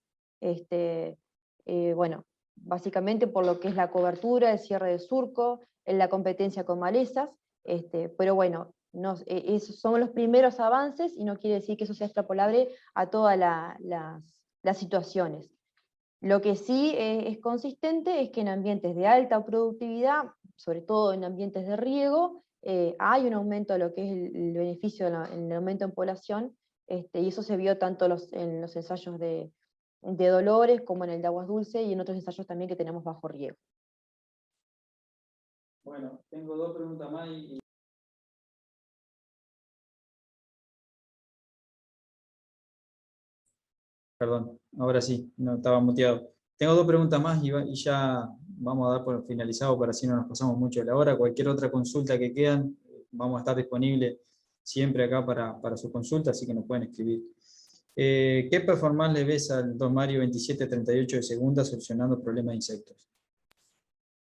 Bueno, básicamente por lo que es la cobertura, el cierre de surco, en la competencia con malezas, pero bueno, esos son los primeros avances y no quiere decir que eso sea extrapolable a todas las situaciones. Lo que sí es consistente es que en ambientes de alta productividad, sobre todo en ambientes de riego, hay un aumento de lo que es el beneficio en el aumento en población, y eso se vio tanto en los ensayos de Dolores como en el de Aguas Dulces y en otros ensayos también que tenemos bajo riego. Bueno, tengo dos preguntas más y... Perdón, ahora sí, no estaba muteado. Tengo dos preguntas más y ya vamos a dar por finalizado para así no nos pasamos mucho de la hora. Cualquier otra consulta que quedan, vamos a estar disponibles siempre acá para su consulta, así que nos pueden escribir. ¿Qué performance le ves al Don Mario 2738 de segunda solucionando problemas de insectos?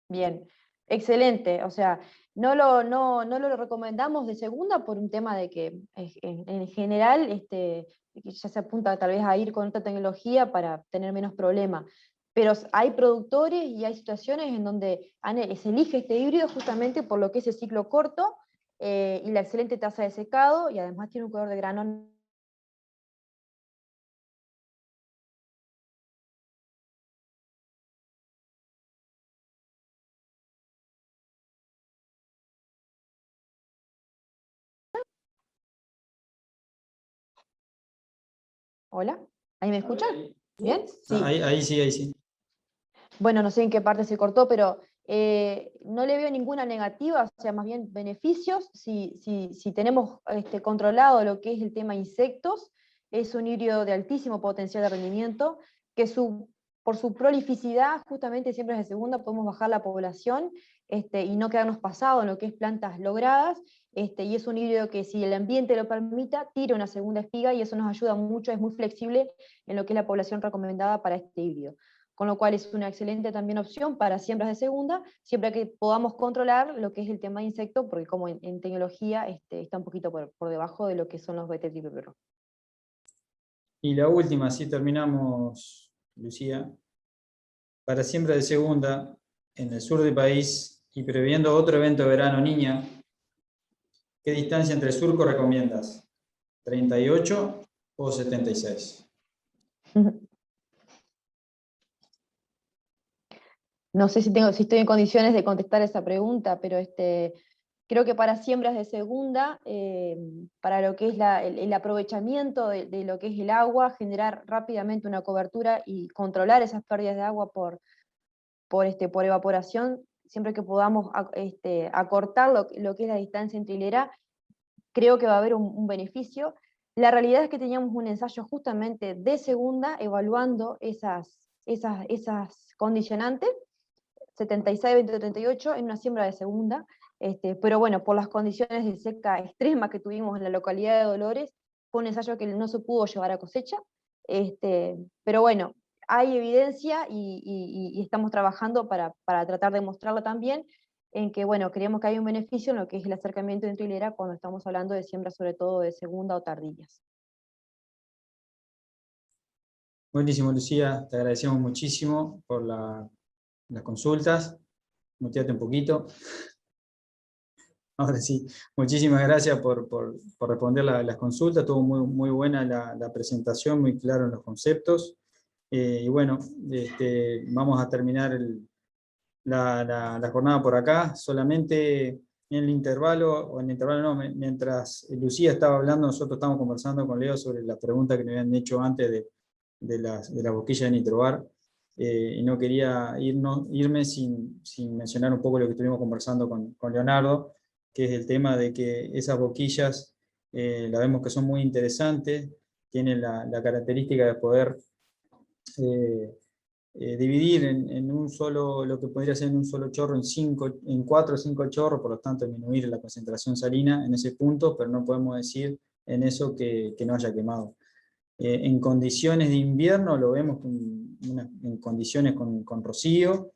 Bien, excelente. O sea, no lo recomendamos de segunda por un tema de que en general ya se apunta tal vez a ir con otra tecnología para tener menos problemas. Pero hay productores y hay situaciones en donde se elige este híbrido justamente por lo que es el ciclo corto y la excelente tasa de secado, y además tiene un color de grano. ¿Hola? ¿Ahí me escuchan? ¿Bien? Sí. Ahí sí, ahí sí. Bueno, no sé en qué parte se cortó, pero no le veo ninguna negativa, o sea, más bien beneficios. Si tenemos controlado lo que es el tema insectos, es un híbrido de altísimo potencial de rendimiento, que por su prolificidad, justamente siempre es de segunda, podemos bajar la población y no quedarnos pasado en lo que es plantas logradas, y es un híbrido que, si el ambiente lo permita, tira una segunda espiga, y eso nos ayuda mucho, es muy flexible en lo que es la población recomendada para este híbrido, con lo cual es una excelente también opción para siembras de segunda, siempre que podamos controlar lo que es el tema de insectos, porque como en tecnología está un poquito por debajo de lo que son los BT-Pro. Y la última, así terminamos, Lucía. Para siembra de segunda, en el sur del país, y previendo otro evento de verano, niña, ¿qué distancia entre surco recomiendas? ¿38 o 76? No sé si estoy en condiciones de contestar esa pregunta, pero creo que para siembras de segunda, para lo que es el aprovechamiento de lo que es el agua, generar rápidamente una cobertura y controlar esas pérdidas de agua por evaporación, siempre que podamos acortar lo que es la distancia entre hilera, creo que va a haber un beneficio. La realidad es que teníamos un ensayo justamente de segunda evaluando esas condicionantes, 76, 20, 38, en una siembra de segunda, pero bueno, por las condiciones de seca extrema que tuvimos en la localidad de Dolores, fue un ensayo que no se pudo llevar a cosecha, pero bueno, hay evidencia y estamos trabajando para tratar de mostrarla también. en que, bueno, creemos que hay un beneficio en lo que es el acercamiento entre hilera cuando estamos hablando de siembra sobre todo de segunda o tardillas. Buenísimo, Lucía, te agradecemos muchísimo por las consultas. Muteate un poquito. Ahora sí, muchísimas gracias por responder las consultas. Estuvo muy buena la presentación, muy claro en los conceptos. Y bueno, vamos a terminar la jornada por acá. Solamente en el intervalo, no, mientras Lucía estaba hablando, nosotros estábamos conversando con Leo sobre las preguntas que me habían hecho antes de la boquilla de Nitrobar. Y no quería irme sin mencionar un poco lo que estuvimos conversando con Leonardo, que es el tema de que esas boquillas, la vemos que son muy interesantes, tienen la característica de poder dividir en un solo, lo que podría ser en un solo chorro, en 4 o 5 chorros, por lo tanto disminuir la concentración salina en ese punto, pero no podemos decir en eso que no haya quemado. En condiciones de invierno lo vemos en condiciones con rocío,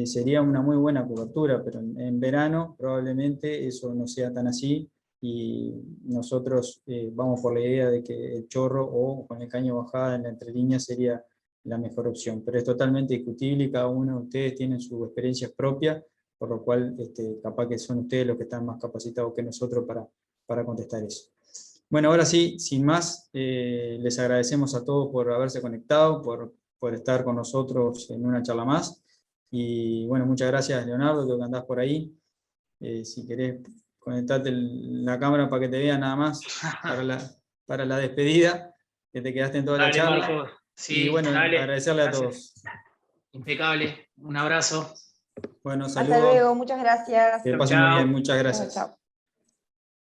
sería una muy buena cobertura, pero en verano probablemente eso no sea tan así, y nosotros vamos por la idea de que el chorro o con el caño bajada en la entrelínea sería la mejor opción, pero es totalmente discutible y cada uno de ustedes tiene sus experiencias propias, por lo cual capaz que son ustedes los que están más capacitados que nosotros para contestar eso. Bueno, ahora sí, sin más, les agradecemos a todos por haberse conectado, por estar con nosotros en una charla más. Y bueno, muchas gracias, Leonardo, creo que andás por ahí. Si querés conectarte la cámara para que te vean nada más para la despedida, que te quedaste en toda la charla. Marco. Sí, y bueno, dale. agradecerle Gracias. a todos. Impecable. Un abrazo. Bueno, Hasta saludos. luego, muchas gracias. Que pasen muy bien, muchas Chao, gracias. chao.